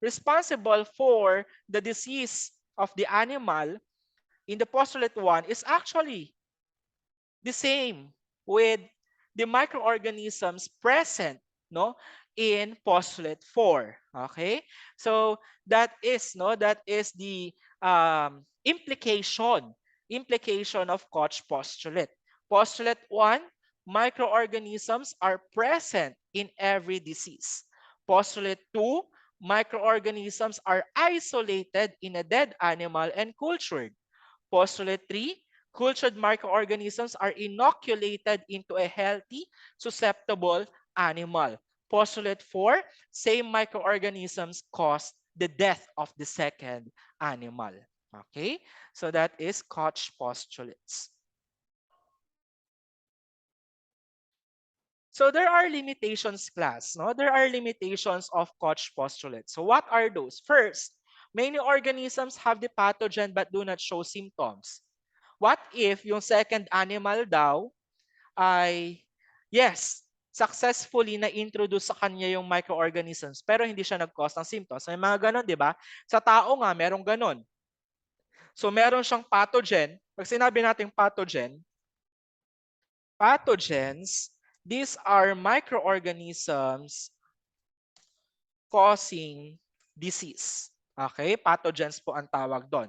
responsible for the disease of the animal in the postulate 1 is actually the same with the microorganisms present, no, in postulate 4. Okay? So that is the implication of Koch postulate. Postulate 1, microorganisms are present in every disease. Postulate 2, microorganisms are isolated in a dead animal and cultured. Postulate 3, cultured microorganisms are inoculated into a healthy, susceptible animal. Postulate 4, same microorganisms cause the death of the second animal. Okay? So that is Koch postulates. So there are limitations, class. No? There are limitations of Koch postulates. So what are those? First, many organisms have the pathogen but do not show symptoms. What if yung second animal daw ay, yes, successfully na-introduce sa kanya yung microorganisms pero hindi siya nag-cause ng symptoms. May mga ganon, di ba? Sa tao nga, merong ganon. So meron siyang pathogen. Pag sinabi natin pathogens, these are microorganisms causing disease. Okay? Pathogens po ang tawag doon.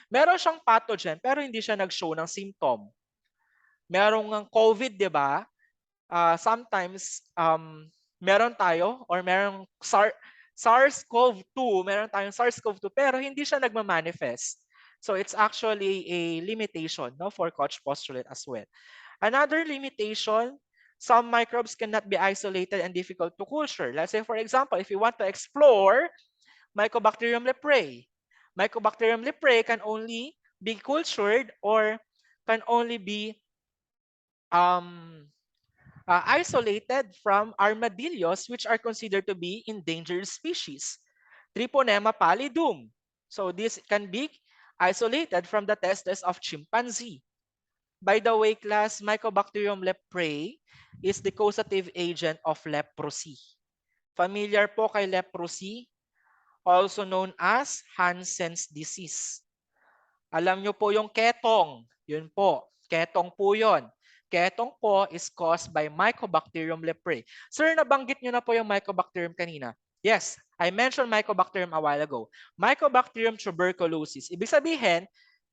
Meron siyang pathogen pero hindi siya nag-show ng symptom. Merong ng COVID, di ba? Sometimes, meron tayo or merong SARS-CoV-2, meron tayong SARS-CoV-2 pero hindi siya nagma-manifest. So it's actually a limitation, no, for Koch postulate as well. Another limitation, some microbes cannot be isolated and difficult to culture. Let's say, for example, if you want to explore Mycobacterium leprae, Mycobacterium leprae can only be cultured or can only be isolated from armadillos, which are considered to be endangered species. Treponema pallidum. So this can be isolated from the testes of chimpanzee. By the way, class, Mycobacterium leprae is the causative agent of leprosy. Familiar po kay leprosy, also known as Hansen's disease. Alam nyo po yung ketong. Yun po. Ketong po yun. Ketong po is caused by Mycobacterium leprae. Sir, nabanggit nyo na po yung Mycobacterium kanina. Yes, I mentioned Mycobacterium a while ago. Mycobacterium tuberculosis. Ibig sabihin,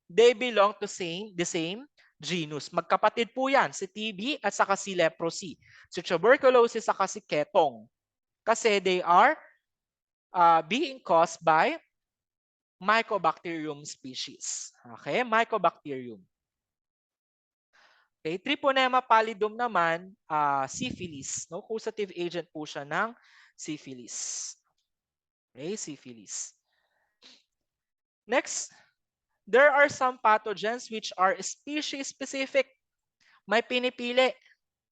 they belong to the same genus. Magkapatid po yan, si TB at saka si leprosy. Si tuberculosis at saka si ketong. Kasi they are being caused by Mycobacterium species. Okay, Mycobacterium. Okay, Treponema pallidum naman, syphilis. No? Causative agent po siya ng syphilis. Okay, syphilis. Next, there are some pathogens which are species-specific. May pinipili.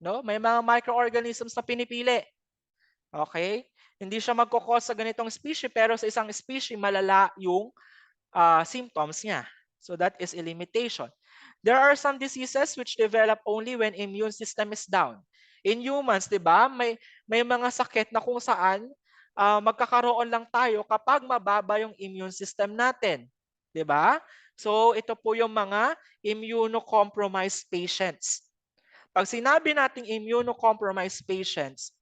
No? May mga microorganisms na pinipili. Okay? Hindi siya magkukos sa ganitong species pero sa isang species malala yung symptoms niya. So that is a limitation. There are some diseases which develop only when immune system is down. In humans, 'di ba? May mga sakit na kung saan magkakaroon lang tayo kapag mababa yung immune system natin. 'Di ba? So ito po yung mga immunocompromised patients. Pag sinabi nating immunocompromised patients,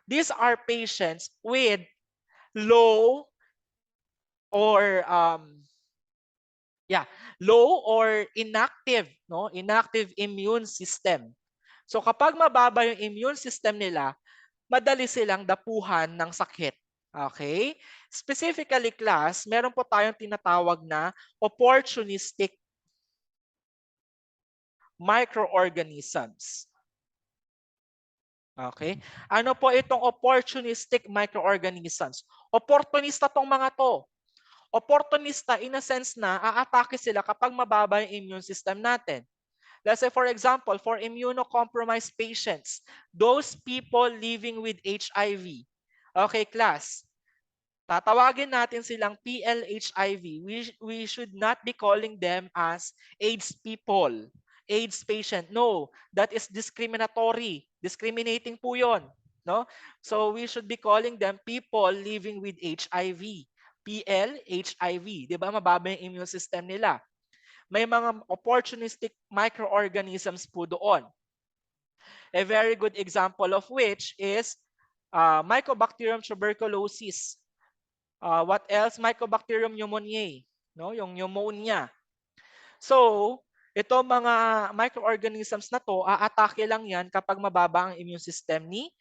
these are patients with low or low or inactive, no? Inactive immune system. So kapag mababa yung immune system nila, madali silang dapuhan ng sakit. Okay? Specifically class, meron po tayong tinatawag na opportunistic microorganisms. Okay? Ano po itong opportunistic microorganisms? Opportunista tong mga to. Opportunista in a sense na aatake sila kapag mababa yung immune system natin. Let's say, for example, for immunocompromised patients, those people living with HIV. Okay, class. Tatawagin natin silang PLHIV. We should not be calling them as AIDS people, AIDS patient. No, that is discriminatory. Discriminating po yun. No? So we should be calling them people living with HIV. PLHIV. Di ba? Mababa yung immune system nila. May mga opportunistic microorganisms po doon. A very good example of which is Mycobacterium tuberculosis. What else? Mycobacterium pneumoniae, no? Yung pneumonia. So, ito mga microorganisms na to, aatake lang yan kapag mababa ang immune system ni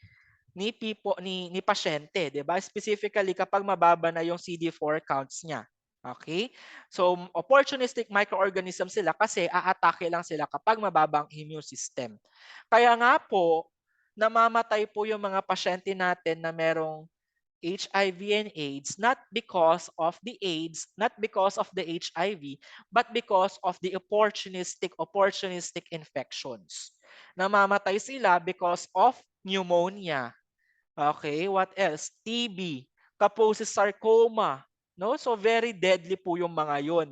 pasyente, 'di ba? Specifically kapag mababa na yung CD4 counts niya. Okay? So, opportunistic microorganisms sila kasi aatake lang sila kapag mababa ang immune system. Kaya nga po, namamatay po yung mga pasyente natin na merong HIV and AIDS, not because of the AIDS, not because of the HIV, but because of the opportunistic infections. Namamatay sila because of pneumonia. Okay, what else? TB, Kaposi sarcoma, no? So very deadly po yung mga 'yon.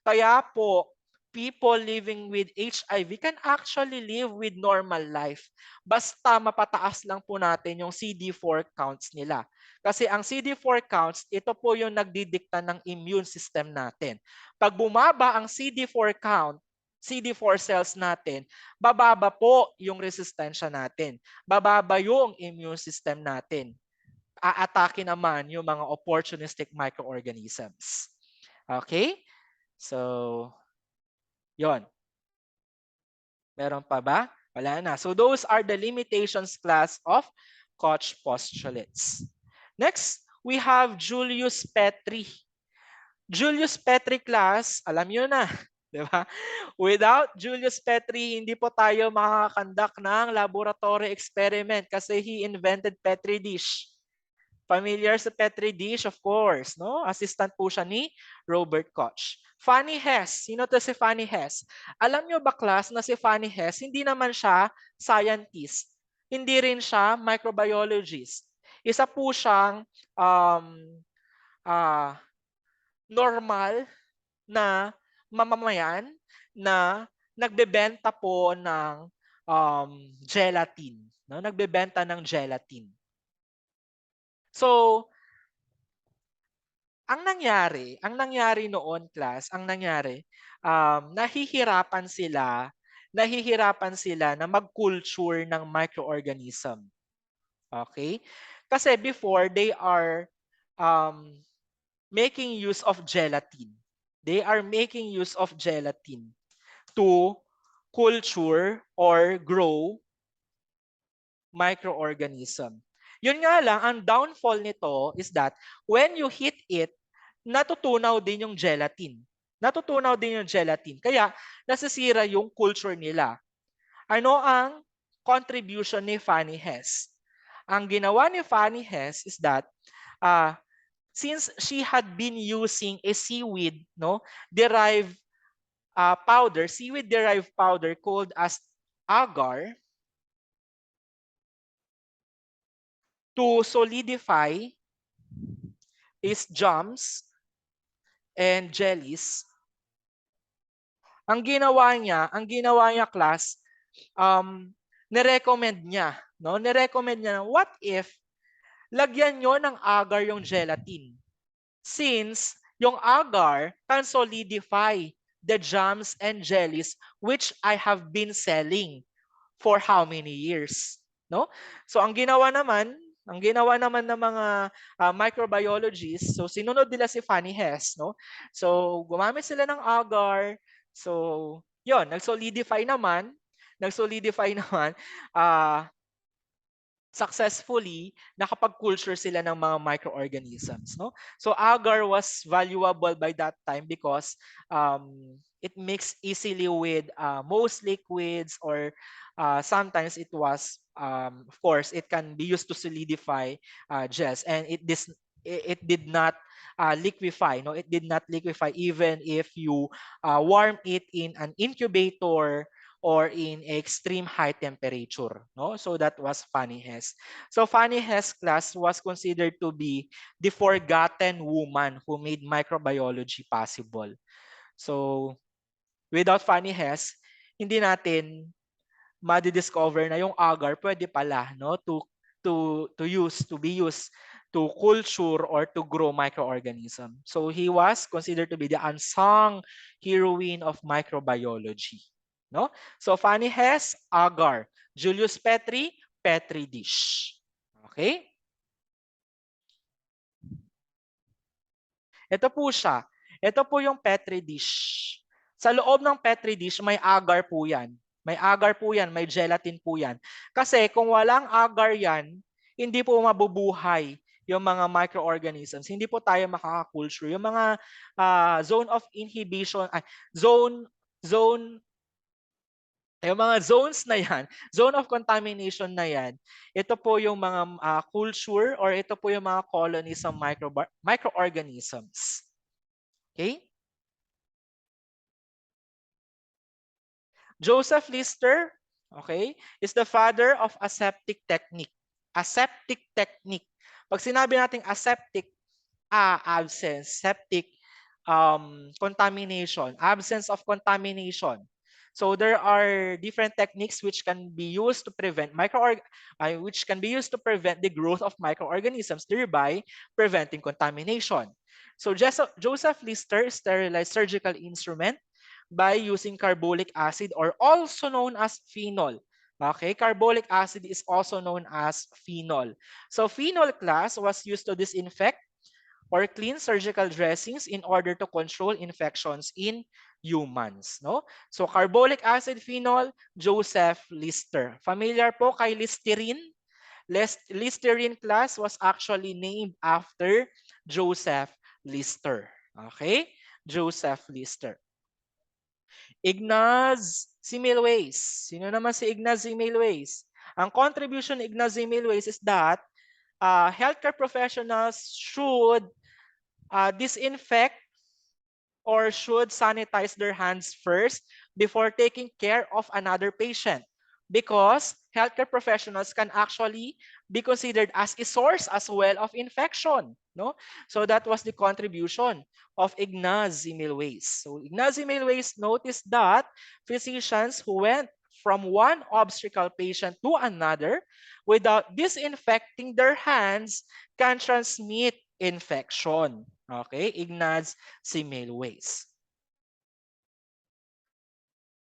Kaya po, people living with HIV can actually live with normal life. Basta mapataas lang po natin yung CD4 counts nila. Kasi ang CD4 counts, ito po yung nagdidikta ng immune system natin. Pag bumaba ang CD4 count, CD4 cells natin, bababa po yung resistensya natin. Bababa yung immune system natin. Aatake naman yung mga opportunistic microorganisms. Okay? So, yon. Meron pa ba? Wala na. So those are the limitations class of Koch postulates. Next, we have Julius Petri. Julius Petri class, alam nyo na, di ba? Without Julius Petri, hindi po tayo makakakandak ng laboratory experiment kasi he invented Petri dish. Familiar sa Petri dish, of course, no? Assistant po siya ni Robert Koch. Fanny Hess. Sino to si Fanny Hess? Alam nyo ba, class, na si Fanny Hess, hindi naman siya scientist. Hindi rin siya microbiologist. Isa po siyang um, uh, normal na mamamayan na nagbebenta po ng gelatin. No? Nagbebenta ng gelatin. So, ang nangyari noon, class, nahihirapan sila na mag-culture ng microorganism. Okay? Kasi before, they are um, making use of gelatin. They are making use of gelatin to culture or grow microorganism. Yun nga lang, ang downfall nito is that when you heat it, natutunaw din yung gelatin. Natutunaw din yung gelatin. Kaya nasisira yung culture nila. Ano ang contribution ni Fanny Hess? Ang ginawa ni Fanny Hess is that since she had been using a seaweed, no, derived seaweed derived powder called as agar to solidify its jams and jellies. Ang ginawa niya class, nirecommend niya, no? Nirecommend niya, what if lagyan nyo ng agar yung gelatin? Since yung agar can solidify the jams and jellies which I have been selling for how many years, no? So ang ginawa naman ng mga microbiologists, so sinunod nila si Fanny Hess, no? So gumamit sila ng agar. So, 'yon, nag-solidify naman ah successfully nakapag-culture sila ng mga microorganisms, no? So agar was valuable by that time because it mixed easily with most liquids, or sometimes it was of course it can be used to solidify gels, and it did not liquefy, no, it did not liquefy even if you warm it in an incubator or in extreme high temperature, no? So that was Fanny Hess. So Fanny Hess class was considered to be the forgotten woman who made microbiology possible. So without Fanny Hess, hindi natin madi-discover na yung agar pwede pala, no, to be used to culture or to grow microorganism. So he was considered to be the unsung heroine of microbiology, no? So Fanny Hess, agar. Julius Petri, Petri dish. Okay? Ito po siya. Ito po yung Petri dish. Sa loob ng Petri dish, may agar po yan. May agar po yan, may gelatin po yan. Kasi kung walang agar yan, hindi po mabubuhay yung mga microorganisms. Hindi po tayo makaka-culture. Yung mga zone of inhibition, zone, yung mga zones na yan, zone of contamination na yan, ito po yung mga culture, or ito po yung mga colonies ng microorganisms. Okay? Joseph Lister, okay, is the father of aseptic technique. Aseptic technique. Pag sinabi nating aseptic, absence, septic, contamination, absence of contamination. So there are different techniques which can be used to prevent which can be used to prevent the growth of microorganisms, thereby preventing contamination. So Joseph Lister sterilized surgical instrument by using carbolic acid, or also known as phenol. Okay, carbolic acid is also known as phenol. So phenol class was used to disinfect or clean surgical dressings in order to control infections in humans, no? So carbolic acid, phenol, Joseph Lister. Familiar po kay Listerine? Listerine class was actually named after Joseph Lister. Okay? Joseph Lister. Ignaz Semmelweis. Sino naman si Ignaz Semmelweis? Ang contribution ni Ignaz Semmelweis is that healthcare professionals should disinfect or should sanitize their hands first before taking care of another patient, because healthcare professionals can actually be considered as a source as well of infection, no? So that was the contribution of Ignaz Semmelweis. So Ignaz Semmelweis noticed that physicians who went from one obstetrical patient to another without disinfecting their hands can transmit infection. Okay, Ignaz Semmelweis.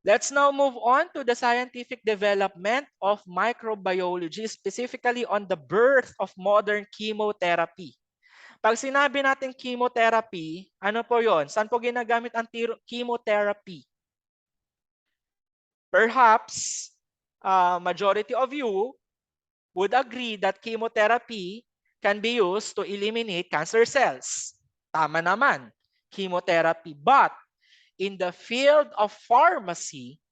Let's now move on to the scientific development of microbiology, specifically on the birth of modern chemotherapy. Pag sinabi natin chemotherapy, ano po yon? Saan po ginagamit ang chemotherapy? Perhaps, majority of you would agree that chemotherapy can be used to eliminate cancer cells. Tama naman, chemotherapy. But in the field of pharmacy,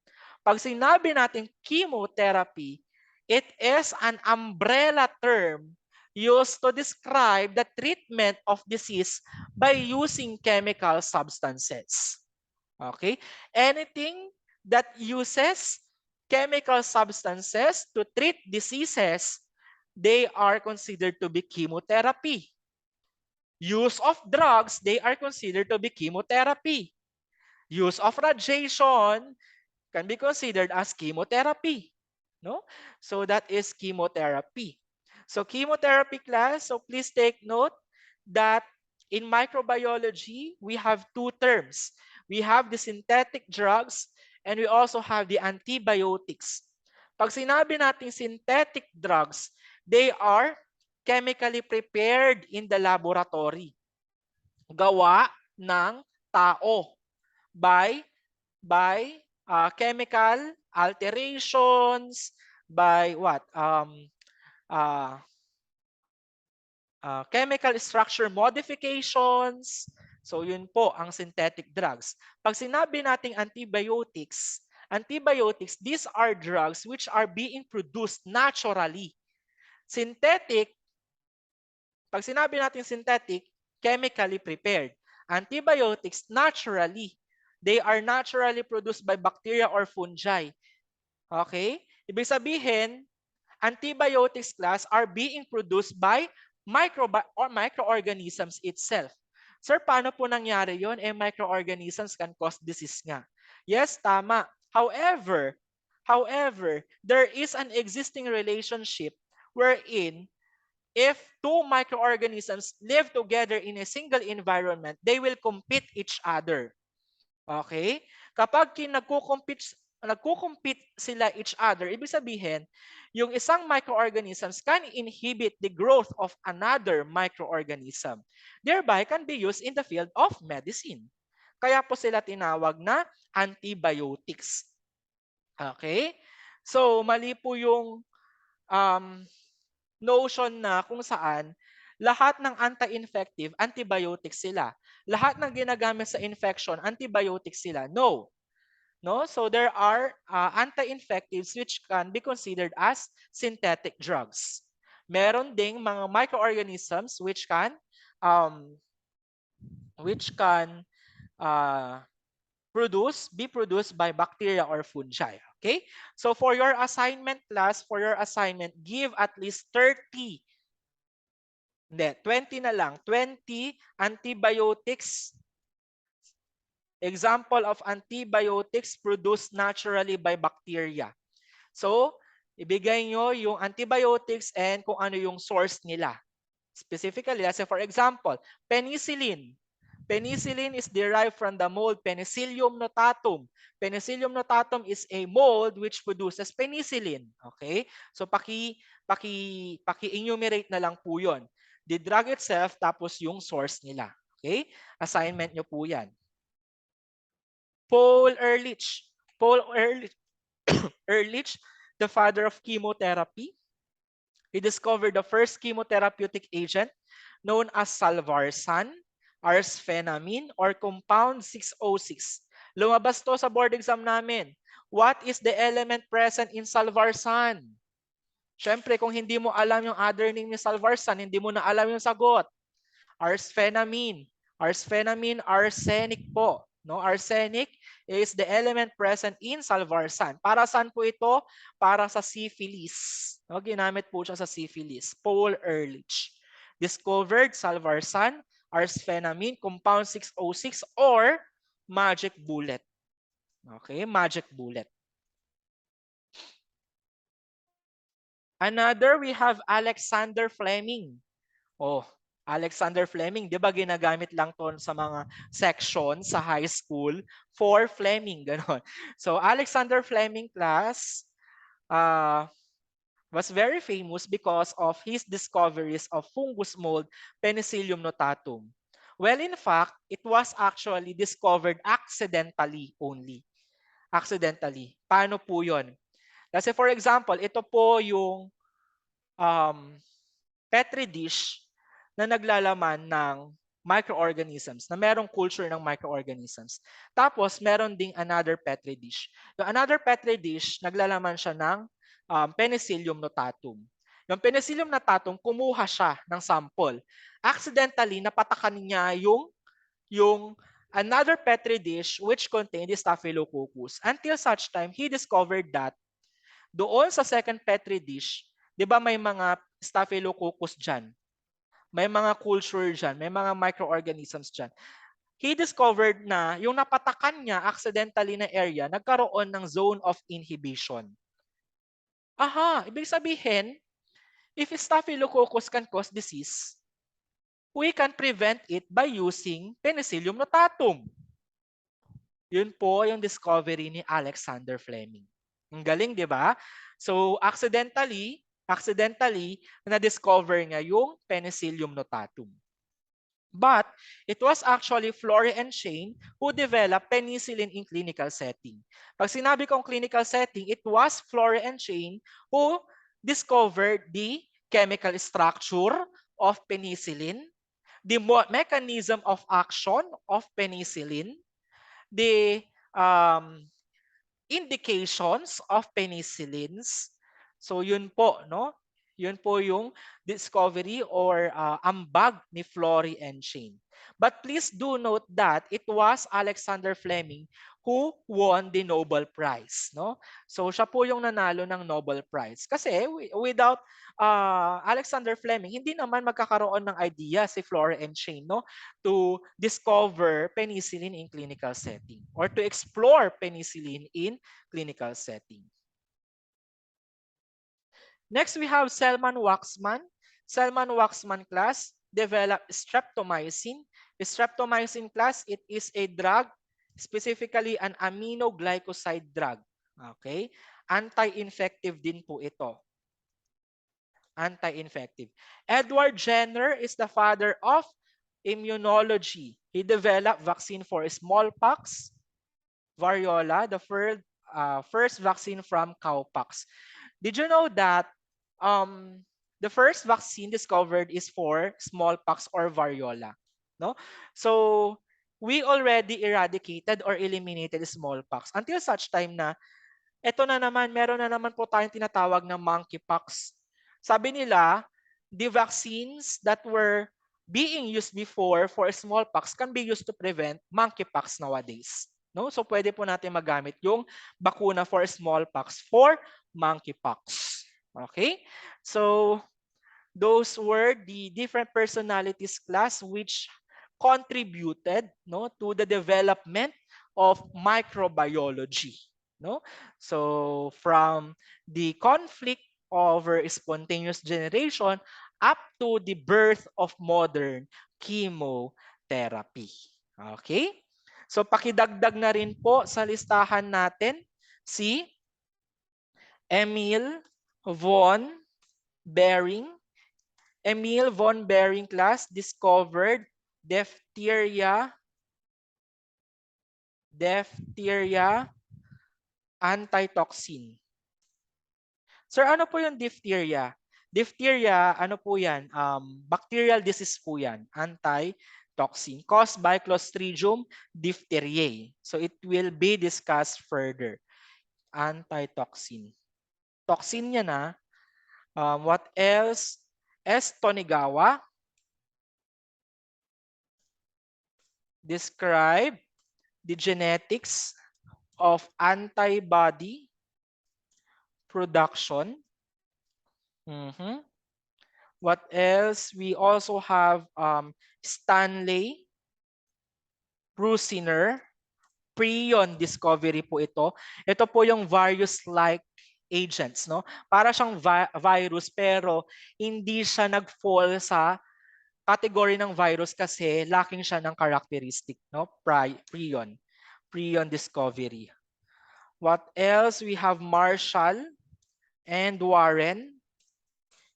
pag sinabi natin chemotherapy, it is an umbrella term used to describe the treatment of disease by using chemical substances. Okay? Anything that uses chemical substances to treat diseases, they are considered to be chemotherapy. Use of drugs, they are considered to be chemotherapy. Use of radiation can be considered as chemotherapy. No? So that is chemotherapy. So chemotherapy class, so please take note that in microbiology, we have two terms. We have the synthetic drugs and we also have the antibiotics. Pag sinabi natin synthetic drugs, they are chemically prepared in the laboratory. Gawa ng tao by chemical alterations, by what? Uh, chemical structure modifications. So yun po ang synthetic drugs. Pag sinabi nating antibiotics, these are drugs which are being produced naturally. Synthetic, pag sinabi natin synthetic, chemically prepared. Antibiotics, naturally. They are naturally produced by bacteria or fungi. Okay? Ibig sabihin, antibiotics class are being produced by microorganisms itself. Sir, paano po nangyari yon? Microorganisms can cause disease nga. Yes, tama. However, there is an existing relationship wherein if two microorganisms live together in a single environment, they will compete each other. Okay? Kapag nagko-compete sila each other, ibig sabihin, yung isang microorganisms can inhibit the growth of another microorganism. Thereby can be used in the field of medicine. Kaya po sila tinawag na antibiotics. Okay? So, mali po yung um, notion na kung saan lahat ng anti-infective, antibiotics sila. Lahat ng ginagamit sa infection, antibiotics sila. No. No? So there are anti-infectives which can be considered as synthetic drugs. Meron ding mga microorganisms um, which can uh, be produced by bacteria or fungi. Okay? So for your assignment class, give at least 30, hindi, 20 na lang, 20 antibiotics. Example of antibiotics produced naturally by bacteria. So, ibigay nyo yung antibiotics and kung ano yung source nila. Specifically, let's say for example, penicillin. Penicillin is derived from the mold Penicillium notatum. Penicillium notatum is a mold which produces penicillin. Okay? So paki-enumerate na lang po 'yon. The drug itself tapos yung source nila. Okay? Assignment nyo po 'yan. Paul Ehrlich. Ehrlich, the father of chemotherapy. He discovered the first chemotherapeutic agent known as salvarsan, arsphenamine, or compound 606. Lumabas to sa board exam namin. What is the element present in salvarsan? Siyempre, kung hindi mo alam yung other name ni salvarsan, hindi mo na alam yung sagot. Arsphenamine. Arsphenamine, arsenic po. No, arsenic is the element present in salvarsan. Para saan po ito? Para sa syphilis. No, ginamit po siya sa syphilis. Paul Ehrlich discovered salvarsan, arsphenamine, compound 606, or magic bullet. Okay, magic bullet. Another, we have Alexander Fleming. Oh, Alexander Fleming, 'di ba ginagamit lang 'ton sa mga section sa high school for Fleming, ganon. So Alexander Fleming class was very famous because of his discoveries of fungus mold Penicillium notatum. Well, in fact, it was actually discovered accidentally only. Accidentally. Paano po 'yon? Kasi for example, ito po yung um, Petri dish na naglalaman ng microorganisms, na merong culture ng microorganisms. Tapos, meron ding another Petri dish. Yung another Petri dish, naglalaman siya ng Penicillium notatum. Yung Penicillium notatum, kumuha siya ng sample. Accidentally, napatakan niya yung another Petri dish which contained Staphylococcus. Until such time, he discovered that doon sa second Petri dish, di ba may mga Staphylococcus dyan? May mga culture dyan, may mga microorganisms dyan. He discovered na yung napatakan niya accidentally na area, nagkaroon ng zone of inhibition. Aha, ibig sabihin, if Staphylococcus can cause disease, we can prevent it by using Penicillium notatum. Yun po yung discovery ni Alexander Fleming. Ang galing, di ba? So, accidentally, na-discover niya yung Penicillium notatum. But it was actually Florey and Shane who developed penicillin in clinical setting. Pag sinabi kong clinical setting, it was Florey and Shane who discovered the chemical structure of penicillin, the mechanism of action of penicillin, the um, indications of penicillins. So yun po, no? Yun po yung discovery or ambag ni Florey and Shane. But please do note that it was Alexander Fleming who won the Nobel Prize, no? So siya po yung nanalo ng Nobel Prize. Kasi without Alexander Fleming, hindi naman magkakaroon ng idea si Florey and Shane, no? To discover penicillin in clinical setting or to explore penicillin in clinical setting. Next, we have Selman-Waxman. Selman-Waxman class developed streptomycin. Streptomycin class, it is a drug, specifically an aminoglycoside drug. Okay? Anti-infective din po ito. Anti-infective. Edward Jenner is the father of immunology. He developed vaccine for smallpox, variola, the first vaccine from cowpox. Did you know that the first vaccine discovered is for smallpox or variola? No? So, we already eradicated or eliminated smallpox until such time na eto na naman, meron na naman po tayong tinatawag na monkeypox. Sabi nila, the vaccines that were being used before for smallpox can be used to prevent monkeypox nowadays. No? So pwede po natin magamit yung bakuna for smallpox for monkeypox. Okay? So those were the different personalities class which contributed, no, to the development of microbiology, no? So from the conflict over spontaneous generation up to the birth of modern chemotherapy. Okay? So pakidagdag na rin po sa listahan natin si Emil von Behring. Emil von Behring class discovered diphtheria antitoxin. Sir, ano po yung diphtheria? Diphtheria, ano po yan? Bacterial disease po yan. Antitoxin. Caused by Clostridium diphtheriae. So it will be discussed further. Antitoxin. Toxin yan na. What else? S. Tonigawa describe the genetics of antibody production. What else? We also have Stanley Prusiner. Prion discovery po ito. Ito po yung virus-like agents, no? Para siyang virus pero hindi siya nag-fall sa category ng virus kasi lacking siya ng characteristic, no? Prion. Prion discovery. What else? We have Marshall and Warren.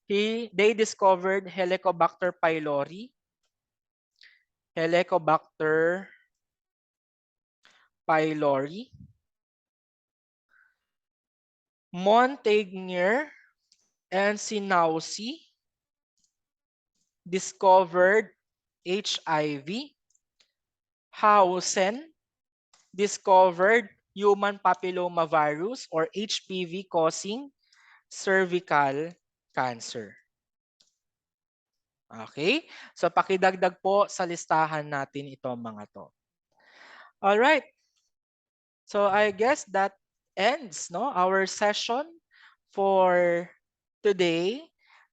They discovered Helicobacter pylori. Helicobacter pylori. Montagnier and Sinausi discovered HIV. Hausen discovered human papillomavirus or HPV causing cervical cancer. Okay? So pakidagdag po sa listahan natin ito mga to. All right. So I guess that ends, no, our session for today.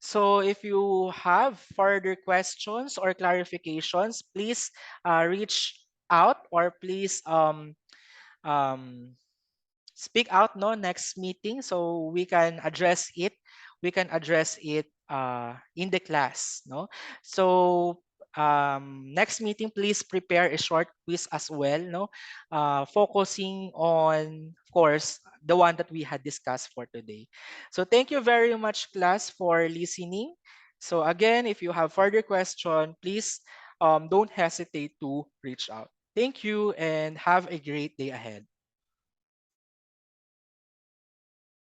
So if you have further questions or clarifications, please reach out or please speak out, no, next meeting so we can address it. We can address it in the class, no. So next meeting, please prepare a short quiz as well, no? Focusing on, of course, the one that we had discussed for today. So thank you very much, class, for listening. So again, if you have further question, please don't hesitate to reach out. Thank you and have a great day ahead.